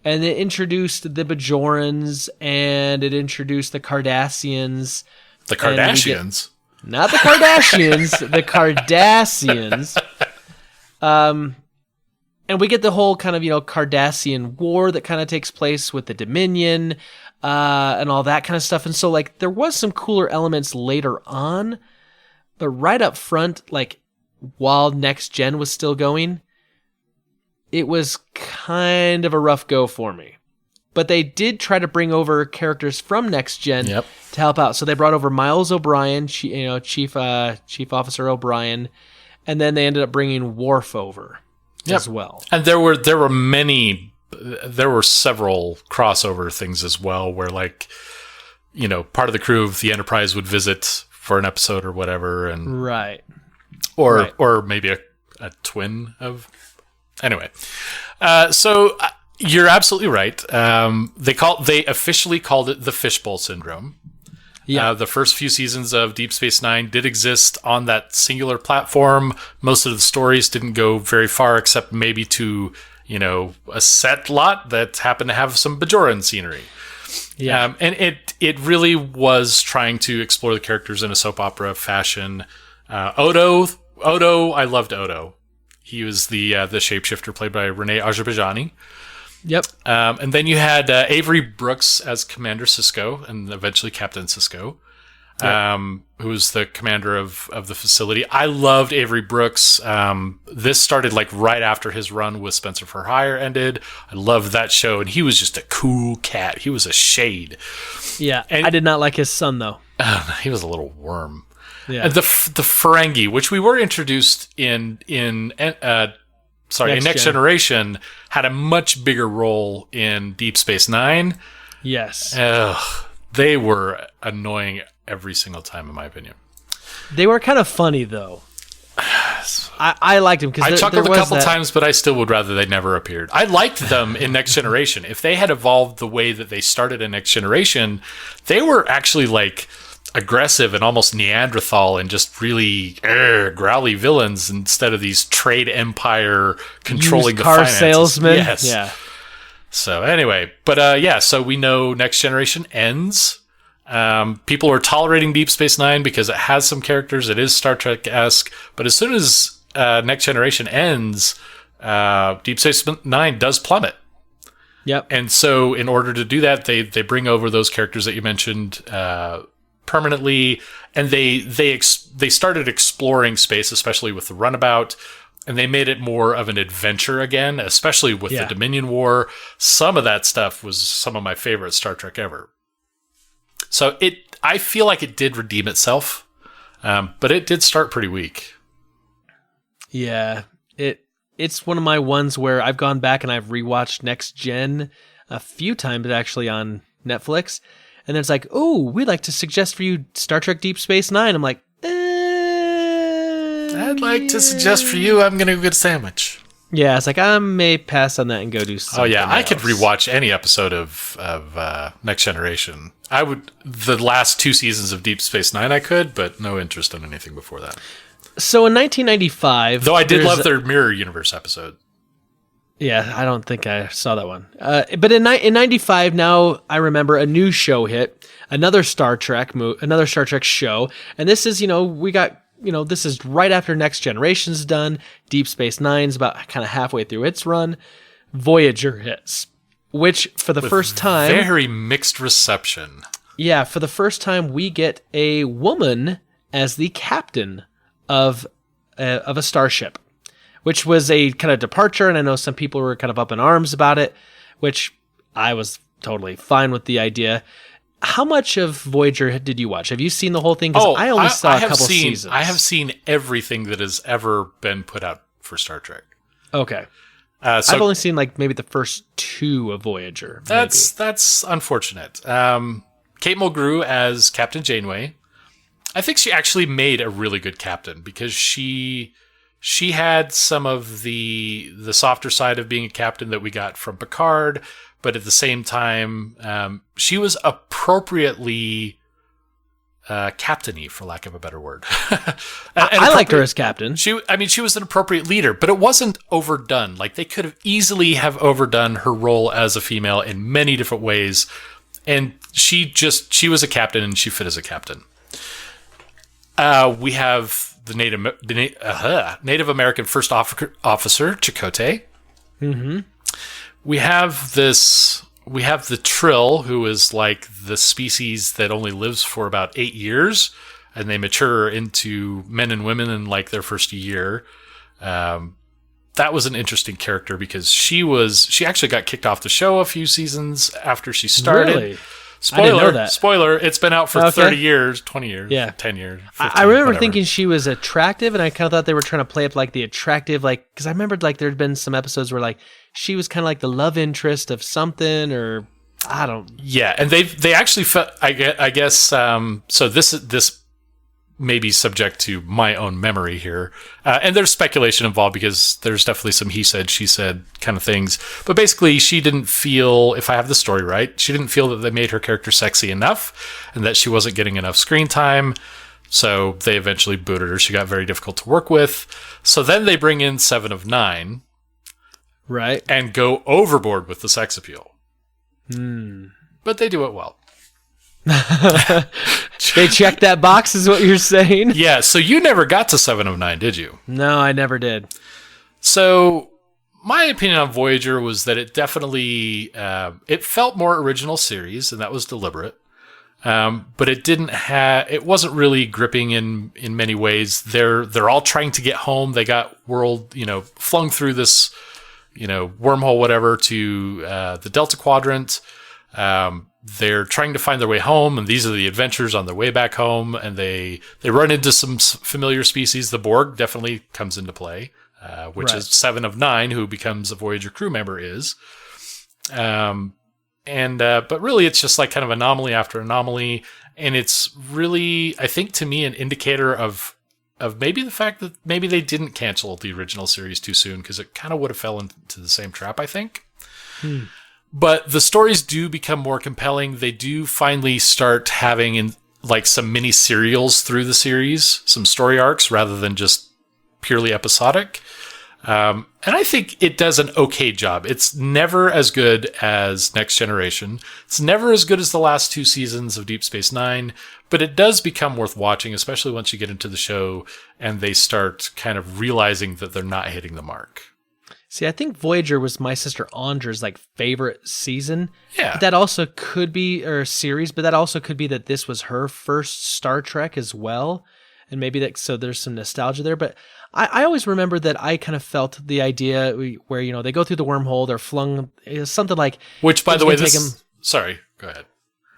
And it introduced the Bajorans, and it introduced the Cardassians. The Kardashians? Not the Kardashians, the Cardassians. And we get the whole kind of, Cardassian war that kind of takes place with the Dominion, and all that kind of stuff. And so, like, there was some cooler elements later on, but right up front, like, while Next Gen was still going, it was kind of a rough go for me. But they did try to bring over characters from Next Gen to help out. So they brought over Miles O'Brien, Chief Officer O'Brien, and then they ended up bringing Worf over as well. And there were several crossover things as well, where part of the crew of the Enterprise would visit for an episode or whatever, and or maybe a twin of. Anyway, so You're absolutely right. They officially called it the fishbowl syndrome. Yeah. The first few seasons of Deep Space Nine did exist on that singular platform. Most of the stories didn't go very far, except maybe to, a set lot that happened to have some Bajoran scenery. Yeah. And it really was trying to explore the characters in a soap opera fashion. Odo, I loved Odo. He was the shapeshifter played by Renee Ajabajani. Yep. And then you had Avery Brooks as Commander Sisko, and eventually Captain Sisko, who was the commander of the facility. I loved Avery Brooks. This started like right after his run with Spencer for Hire ended. I loved that show, and he was just a cool cat. He was a shade. Yeah, and I did not like his son, though. He was a little worm. Yeah. And the Ferengi, which we were introduced in Next Generation, had a much bigger role in Deep Space Nine. Yes. They were annoying every single time, in my opinion. They were kind of funny, though. I liked them because I chuckled a couple times, but I still would rather they never appeared. I liked them in Next Generation. If they had evolved the way that they started in Next Generation, they were actually like aggressive and almost Neanderthal and just really growly villains instead of these trade empire controlling used car the finances. salesmen. Yes. Yeah. So anyway, but so we know Next Generation ends. People are tolerating Deep Space Nine because it has some characters. It is Star Trek-esque. But as soon as Next Generation ends, Deep Space Nine does plummet. Yep. And so in order to do that, they bring over those characters that you mentioned permanently, and they started exploring space, especially with the Runabout, and they made it more of an adventure again, especially with the Dominion War. Some of that stuff was some of my favorite Star Trek ever. So I feel like it did redeem itself, but it did start pretty weak. Yeah, it's one of my ones where I've gone back and I've rewatched Next Gen a few times actually on Netflix. And then it's like, oh, we'd like to suggest for you Star Trek Deep Space Nine. I'm like, I'd like to suggest for you, I'm going to go get a sandwich. Yeah, it's like, I may pass on that and go do something Oh, yeah, else. I could rewatch any episode of Next Generation. The last 2 seasons of Deep Space Nine I could, but no interest in anything before that. So in 1995... Though I did love their Mirror Universe episode. Yeah, I don't think I saw that one. But in 95, now I remember a new show hit, another Star Trek show, and this is, this is right after Next Generation's done. Deep Space Nine's about kind of halfway through its run. Voyager hits, which for the first time, very mixed reception. Yeah, for the first time, we get a woman as the captain of a starship, which was a kind of departure, and I know some people were kind of up in arms about it, which I was totally fine with the idea. How much of Voyager did you watch? Have you seen the whole thing? Because I only saw a couple seasons. I have seen everything that has ever been put out for Star Trek. Okay. So I've only seen like maybe the first 2 of Voyager. That's unfortunate. Kate Mulgrew as Captain Janeway. I think she actually made a really good captain because she had some of the softer side of being a captain that we got from Picard, but at the same time, she was appropriately captain-y, for lack of a better word. I liked her as captain. She was an appropriate leader, but it wasn't overdone. Like, they could have easily have overdone her role as a female in many different ways, and she was a captain, and she fit as a captain. We have the Native American first officer, Chakotay. Mm-hmm. We have the Trill, who is like the species that only lives for about 8 years, and they mature into men and women in like their first year. That was an interesting character because she actually got kicked off the show a few seasons after she started. Really? I didn't know that. Spoiler, it's been out for 30 years, 20 years, 10 years. 15, I remember whatever. thinking she was attractive, and I kind of thought they were trying to play up like the attractive, like, because I remembered like there'd been some episodes where like she was kind of like the love interest of something, or I don't. Yeah, and they actually felt, I guess. So this maybe subject to my own memory here. And there's speculation involved because there's definitely some he said, she said kind of things. But basically, she didn't feel, if I have the story right, she didn't feel that they made her character sexy enough and that she wasn't getting enough screen time. So they eventually booted her. She got very difficult to work with. So then they bring in 7 of 9. Right. And go overboard with the sex appeal. But they do it well. They checked that box, is what you're saying? Yeah, so you never got to 7 of 9, did you? No, I never did. So my opinion on Voyager was that it definitely, it felt more original series, and that was deliberate. But it wasn't really gripping in many ways. They're all trying to get home. They got flung through this, wormhole, whatever, to the Delta Quadrant. They're trying to find their way home, and these are the adventures on their way back home, and they run into some familiar species. The Borg definitely comes into play, which is 7 of 9, who becomes a Voyager crew member is. But really it's just like kind of anomaly after anomaly, and it's really, I think, to me, an indicator of maybe the fact that maybe they didn't cancel the original series too soon, because it kind of would have fell into the same trap, I think. But the stories do become more compelling. They do finally start having some mini serials through the series, some story arcs rather than just purely episodic. And I think it does an okay job. It's never as good as Next Generation. It's never as good as the last 2 seasons of Deep Space Nine, but it does become worth watching, especially once you get into the show and they start kind of realizing that they're not hitting the mark. See, I think Voyager was my sister Andra's favorite season. Yeah. But that also could be, or series, but that also could be that this was her first Star Trek as well. And maybe so there's some nostalgia there. But I always remember that I kind of felt the idea where, they go through the wormhole, they're flung, something like... Which, by the way, sorry, go ahead.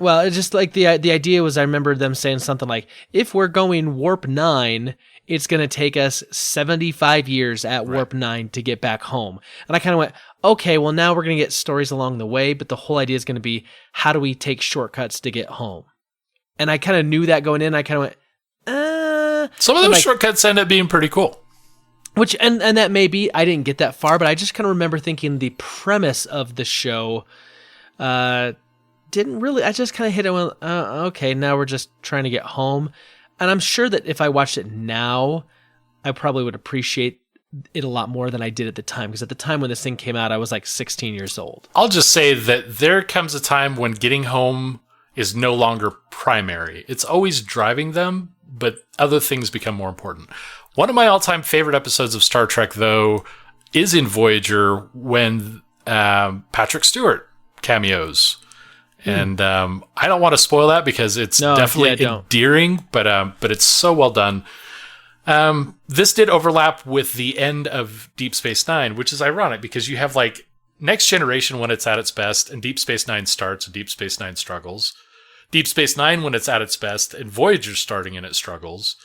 Well, it's just like the idea was, I remember them saying something like, if we're going warp 9, it's going to take us 75 years at warp 9 to get back home. And I kind of went, okay, well, now we're going to get stories along the way, but the whole idea is going to be, how do we take shortcuts to get home? And I kind of knew that going in. I kind of went, some of those shortcuts end up being pretty cool. Which, and that may be, I didn't get that far, but I just kind of remember thinking the premise of the show didn't really, I just kind of hit it with, okay, now we're just trying to get home. And I'm sure that if I watched it now, I probably would appreciate it a lot more than I did at the time. Because at the time when this thing came out, I was 16 years old. I'll just say that there comes a time when getting home is no longer primary. It's always driving them, but other things become more important. One of my all-time favorite episodes of Star Trek, though, is in Voyager when Patrick Stewart cameos. And I don't want to spoil that because it's definitely endearing, but it's so well done. This did overlap with the end of Deep Space Nine, which is ironic because you have Next Generation when it's at its best, and Deep Space Nine starts, and Deep Space Nine struggles. Deep Space Nine when it's at its best, and Voyager's starting and it struggles.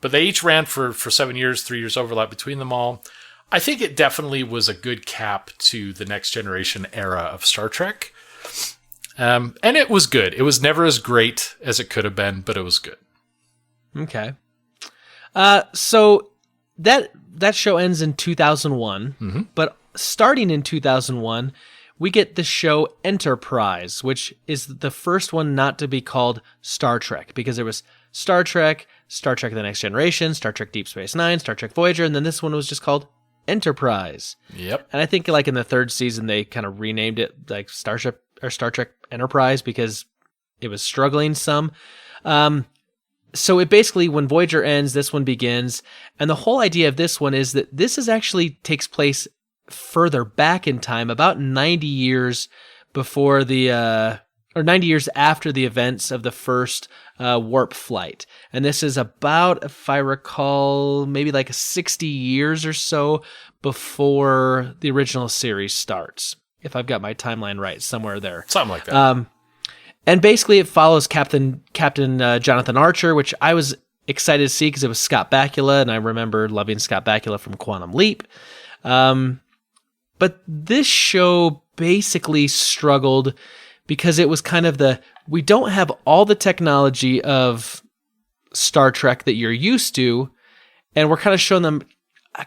But they each ran for 7 years, 3 years overlap between them all. I think it definitely was a good cap to the Next Generation era of Star Trek. And it was good. It was never as great as it could have been, but it was good. Okay. So that show ends in 2001, but starting in 2001, we get the show Enterprise, which is the first one not to be called Star Trek, because there was Star Trek The Next Generation, Star Trek Deep Space Nine, Star Trek Voyager, and then this one was just called Enterprise. Yep. And I think in the 3rd season, they kind of renamed it Starship or Star Trek Enterprise because it was struggling some. So it basically, when Voyager ends, this one begins. And the whole idea of this one is that this actually takes place further back in time, about 90 years before or 90 years after the events of the first warp flight. And this is about, if I recall, maybe 60 years or so before the original series starts. If I've got my timeline right, somewhere there. Something like that. And basically it follows Captain Jonathan Archer, which I was excited to see because it was Scott Bakula, and I remember loving Scott Bakula from Quantum Leap. But this show basically struggled because it was kind of we don't have all the technology of Star Trek that you're used to, and we're kind of showing them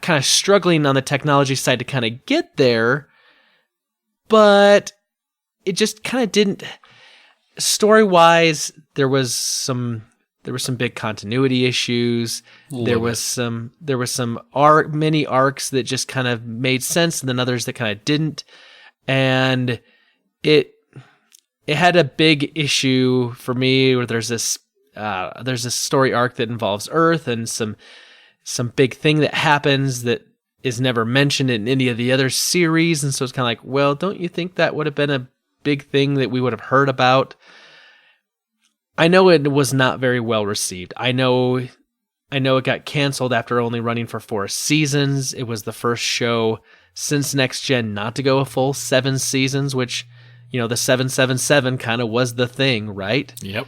kind of struggling on the technology side to kind of get there, but it just kind of didn't. Story-wise, there was some big continuity issues. There was some mini arcs that just kind of made sense, and then others that kind of didn't. And it had a big issue for me where there's this story arc that involves Earth and some big thing that happens that is never mentioned in any of the other series, and so it's kind of like, well, don't you think that would have been a big thing that we would have heard about? I know it was not very well received. I know it got canceled after only running for 4 seasons. It was the first show since Next Gen not to go a full 7 seasons, which, the 777 kind of was the thing, right? Yep.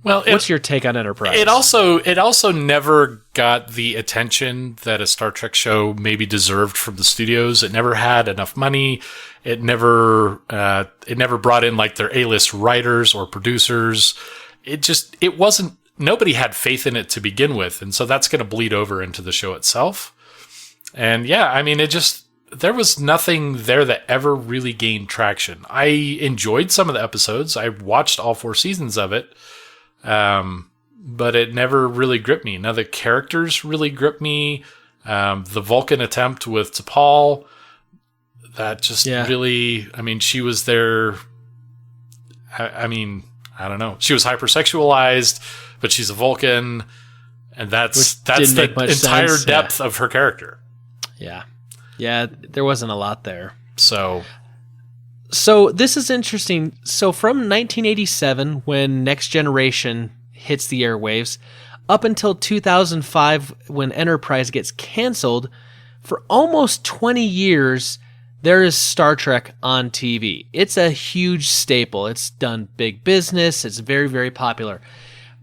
What's your take on Enterprise? It also never got the attention that a Star Trek show maybe deserved from the studios. It never had enough money. It never brought in like their A-list writers or producers. It wasn't. Nobody had faith in it to begin with, and so that's going to bleed over into the show itself. And yeah, I mean, there was nothing there that ever really gained traction. I enjoyed some of the episodes. I watched all 4 seasons of it. But it never really gripped me. None of the characters really gripped me. The Vulcan attempt with T'Pol, that just really, I mean, she was there. I mean, I don't know. She was hypersexualized, but she's a Vulcan, and that's the entire depth of her character. Yeah. Yeah, there wasn't a lot there. So this is interesting. So from 1987, when Next Generation hits the airwaves, up until 2005, when Enterprise gets canceled, for almost 20 years, there is Star Trek on TV. It's a huge staple. It's done big business. It's very, very popular.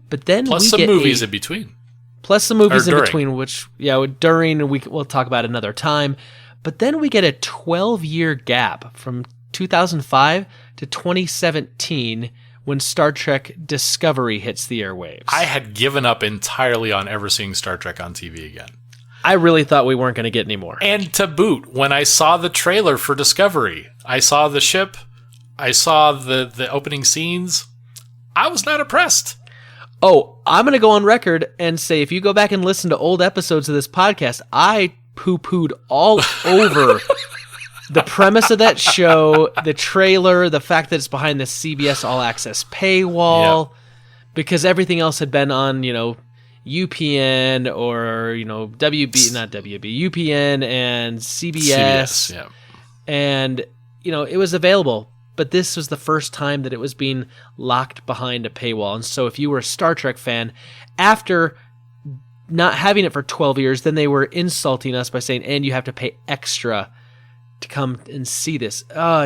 But then plus some movies in between. Plus some movies in between, which, during, we'll talk about another time. But then we get a 12-year gap from 2005 to 2017 when Star Trek Discovery hits the airwaves. I had given up entirely on ever seeing Star Trek on TV again. I really thought we weren't going to get any more. And to boot, when I saw the trailer for Discovery, I saw the ship, I saw the opening scenes, I was not impressed. Oh, I'm going to go on record and say if you go back and listen to old episodes of this podcast, I poo-pooed all over the premise of that show, the trailer, the fact that it's behind the CBS All Access paywall, because everything else had been on, UPN or, UPN and CBS. And, it was available, but this was the first time that it was being locked behind a paywall. And so if you were a Star Trek fan, after not having it for 12 years, then they were insulting us by saying, and you have to pay extra to come and see this. Oh,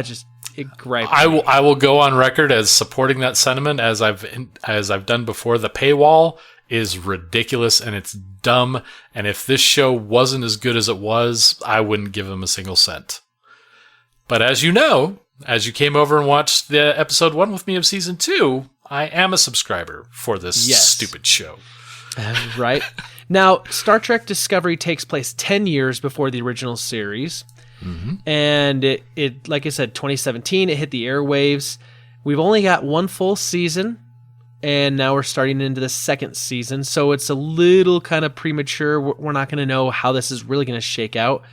it gripes me. I will go on record as supporting that sentiment as I've done before. The paywall is ridiculous and it's dumb. And if this show wasn't as good as it was, I wouldn't give them a single cent. But as you know, as you came over and watched the episode 1 with me of season 2, I am a subscriber for this stupid show. Right. Now, Star Trek Discovery takes place 10 years before the original series. Mm-hmm. And it, like I said, 2017, it hit the airwaves. We've only got 1 full season, and now we're starting into the 2nd season. So it's a little kind of premature. We're not going to know how this is really going to shake out.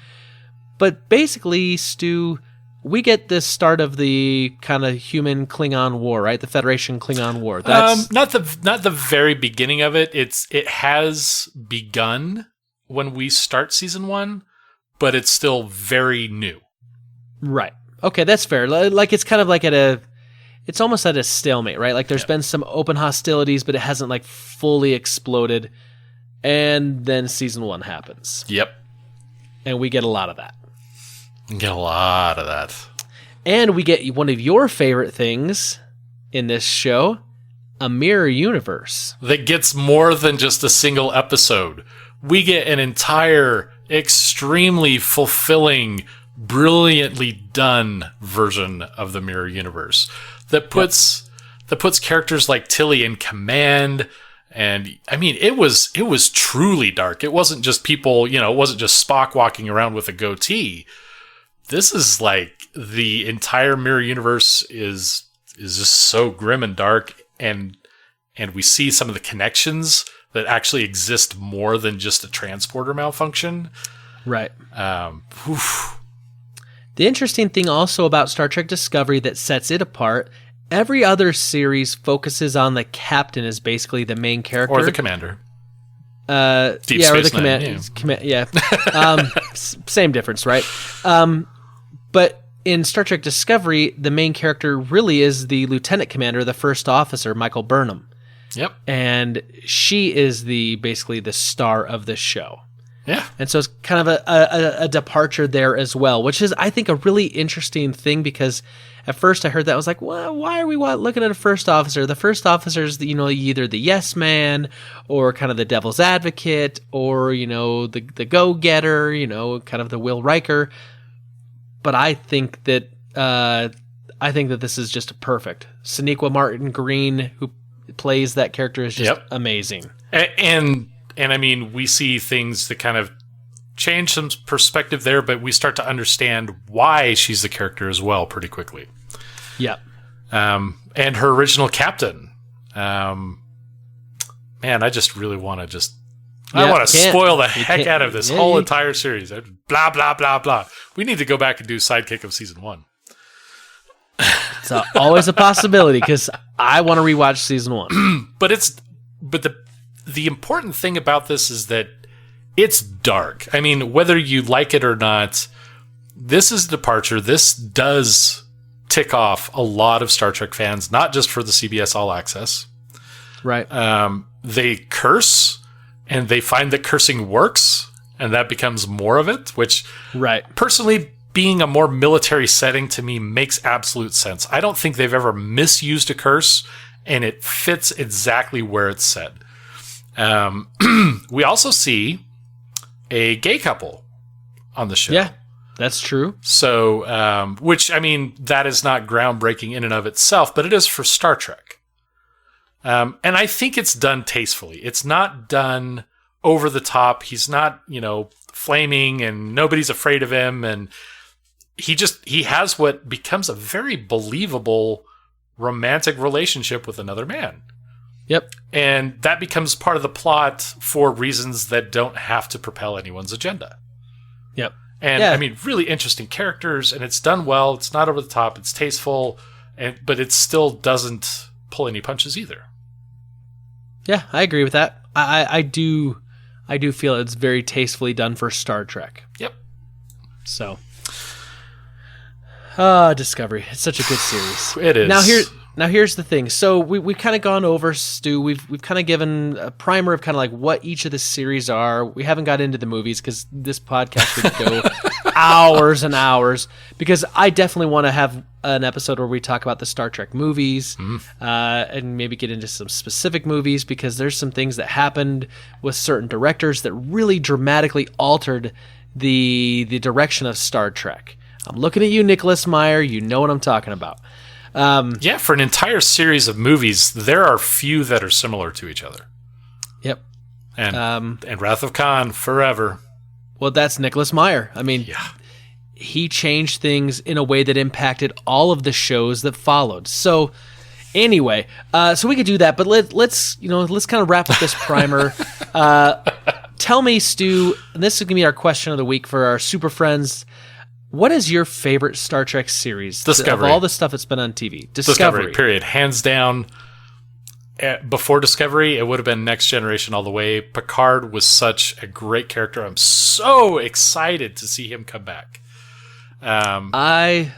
But basically, Stu, we get the start of the kind of human Klingon war, right? The Federation Klingon war. That's not the very beginning of it. It has begun when we start season 1, but it's still very new. Right. Okay, that's fair. Like it's kind of like it's almost at a stalemate, right? Like there's been some open hostilities, but it hasn't like fully exploded. And then season 1 happens. Yep. And we get a lot of that. And we get one of your favorite things in this show, a mirror universe. That gets more than just a single episode. We get an entire, extremely fulfilling, brilliantly done version of the mirror universe that puts characters like Tilly in command And I mean, it was truly dark. It wasn't just people, it wasn't just Spock walking around with a goatee. This is like the entire mirror universe is just so grim and dark, and we see some of the connections that actually exist more than just a transporter malfunction. Right. The interesting thing also about Star Trek Discovery that sets it apart, every other series focuses on the captain as basically the main character. Or the commander. Deep Space or the same difference, right? But in Star Trek Discovery, the main character really is the lieutenant commander, the first officer, Michael Burnham. Yep. And she is basically the star of the show. Yeah. And so it's kind of a departure there as well, which is, I think, a really interesting thing, because at first I heard that, I was like, well, why are we looking at a first officer? The first officer is, either the yes man or kind of the devil's advocate or, the go-getter, kind of the Will Riker. But I think that this is just perfect. Sonequa Martin Green, who plays that character, is just amazing. And I mean, we see things that kind of change some perspective there, but we start to understand why she's the character as well pretty quickly. Yep. And her original captain. Man, I just really want to I want to spoil the heck out of this whole entire series. Blah, blah, blah, blah. We need to go back and do Sidekick of Season 1. It's always a possibility, because I want to rewatch Season 1. But the important thing about this is that it's dark. I mean, whether you like it or not, this is a departure. This does tick off a lot of Star Trek fans, not just for the CBS All Access. Right. They curse, and they find that cursing works, and that becomes more of it, which personally, being a more military setting to me makes absolute sense. I don't think they've ever misused a curse, and it fits exactly where it's said. We also see a gay couple on the show. Yeah, that's true. So, which, I mean, that is not groundbreaking in and of itself, but it is for Star Trek. And I think it's done tastefully. It's not done over the top. He's not, flaming and nobody's afraid of him. And he has what becomes a very believable romantic relationship with another man. Yep. And that becomes part of the plot for reasons that don't have to propel anyone's agenda. Yep. And I mean, really interesting characters, and it's done well. It's not over the top. It's tasteful, but it still doesn't pull any punches either. Yeah, I agree with that. I do feel it's very tastefully done for Star Trek. Yep. So, Discovery. It's such a good series. It is. Now here's the thing. So we've kind of gone over, Stu. We've kind of given a primer of kind of like what each of the series are. We haven't got into the movies because this podcast would go hours and hours. Because I definitely want to have an episode where we talk about the Star Trek movies, and maybe get into some specific movies, because there's some things that happened with certain directors that really dramatically altered the direction of Star Trek. I'm looking at you, Nicholas Meyer. You know what I'm talking about. For an entire series of movies, there are few that are similar to each other. Yep. And Wrath of Khan, forever. Well, that's Nicholas Meyer. I mean, he changed things in a way that impacted all of the shows that followed. So, anyway, so we could do that, but let's kind of wrap up this primer. Tell me, Stu, and this is going to be our question of the week for our super friends. What is your favorite Star Trek series? Discovery. Of all the stuff that's been on TV. Discovery, period. Hands down. Before Discovery, it would have been Next Generation all the way. Picard was such a great character. I'm so excited to see him come back. I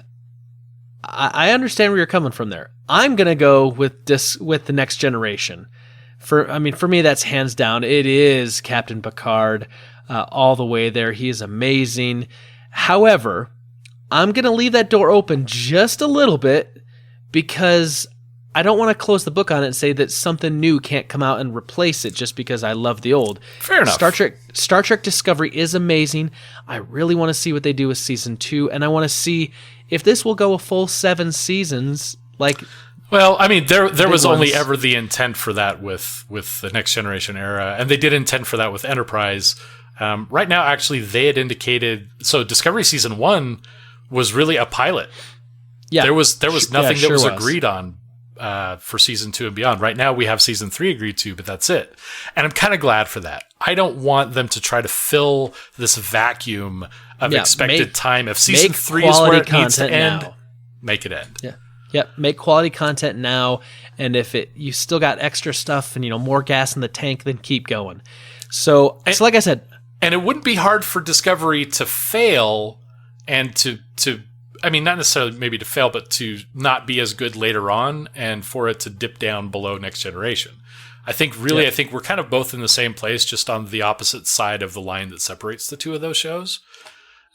understand where you're coming from there. I'm going to go with the Next Generation. For me, that's hands down. It is Captain Picard all the way there. He is amazing. However, I'm going to leave that door open just a little bit, because I don't want to close the book on it and say that something new can't come out and replace it just because I love the old. Fair enough. Star Trek Discovery is amazing. I really want to see what they do with season 2, and I want to see if this will go a full 7 seasons. Well, I mean, there was only ones. ever the intent for that with the Next Generation era, and they did intend for that with Enterprise. Right now, actually, they had indicated, so Discovery Season 1 was really a pilot. Yeah. There was nothing that was was agreed on for Season 2 and beyond. Right now, we have Season 3 agreed to, but that's it. And I'm kind of glad for that. I don't want them to try to fill this vacuum of expected time. If Season 3 is where it needs to end, make it end. Yeah. Yep. Make quality content now. And if you still got extra stuff and, more gas in the tank, then keep going. So like I said, and it wouldn't be hard for Discovery to fail and to I mean, not necessarily maybe to fail, but to not be as good later on and for it to dip down below Next Generation. I think we're kind of both in the same place, just on the opposite side of the line that separates the two of those shows.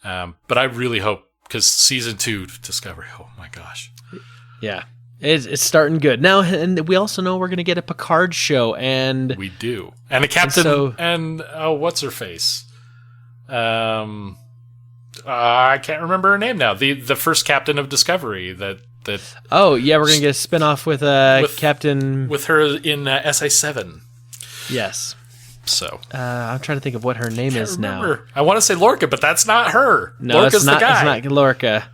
But I really hope, because Season 2 Discovery, oh my gosh. Yeah. It's starting good. Now, and we also know we're going to get a Picard show, and we do. And a captain, and what's her face? I can't remember her name now. The first captain of Discovery that. Oh yeah, we're gonna get a spinoff with Captain with her in SA7. Yes. So I'm trying to think of what her name is now. I want to say Lorca, but that's not her. No, Lorca's it's not. The guy. It's not Lorca.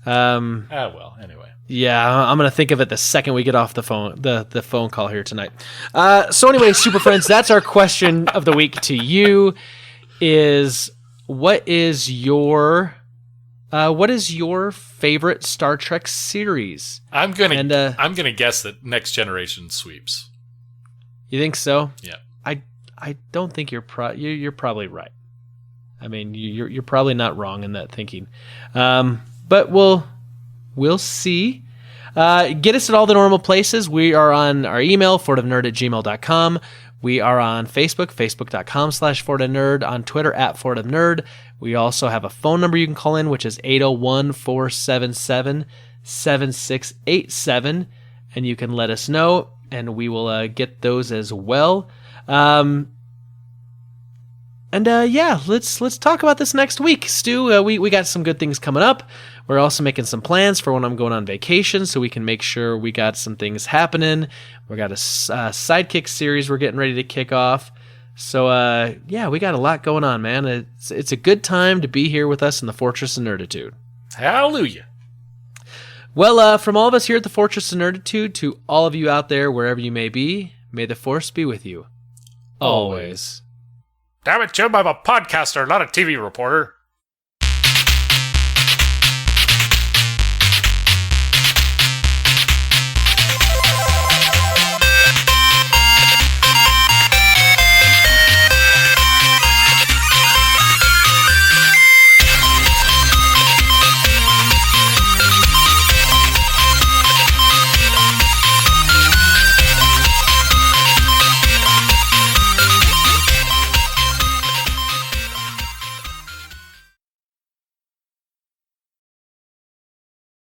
Well, anyway. Yeah, I'm gonna think of it the second we get off the phone, the phone call here tonight. So anyway, Super Friends, that's our question of the week to you: is what is your favorite Star Trek series? I'm gonna guess that Next Generation sweeps. You think so? Yeah. I don't think you're probably right. I mean, you're probably not wrong in that thinking. But we'll see. Get us at all the normal places. We are on our email, fortofnerd@gmail.com. We are on Facebook, facebook.com/fortofnerd, on Twitter @fortofnerd. We also have a phone number you can call in, which is 801-477-7687, and you can let us know, and we will get those as well. Let's talk about this next week, Stu. We got some good things coming up. We're also making some plans for when I'm going on vacation, so we can make sure we got some things happening. We got a Sidekick series we're getting ready to kick off. So, we got a lot going on, man. It's a good time to be here with us in the Fortress of Nerditude. Hallelujah. Well, from all of us here at the Fortress of Nerditude to all of you out there, wherever you may be, may the Force be with you. Always. Damn it, Jim, I'm a podcaster, not a TV reporter.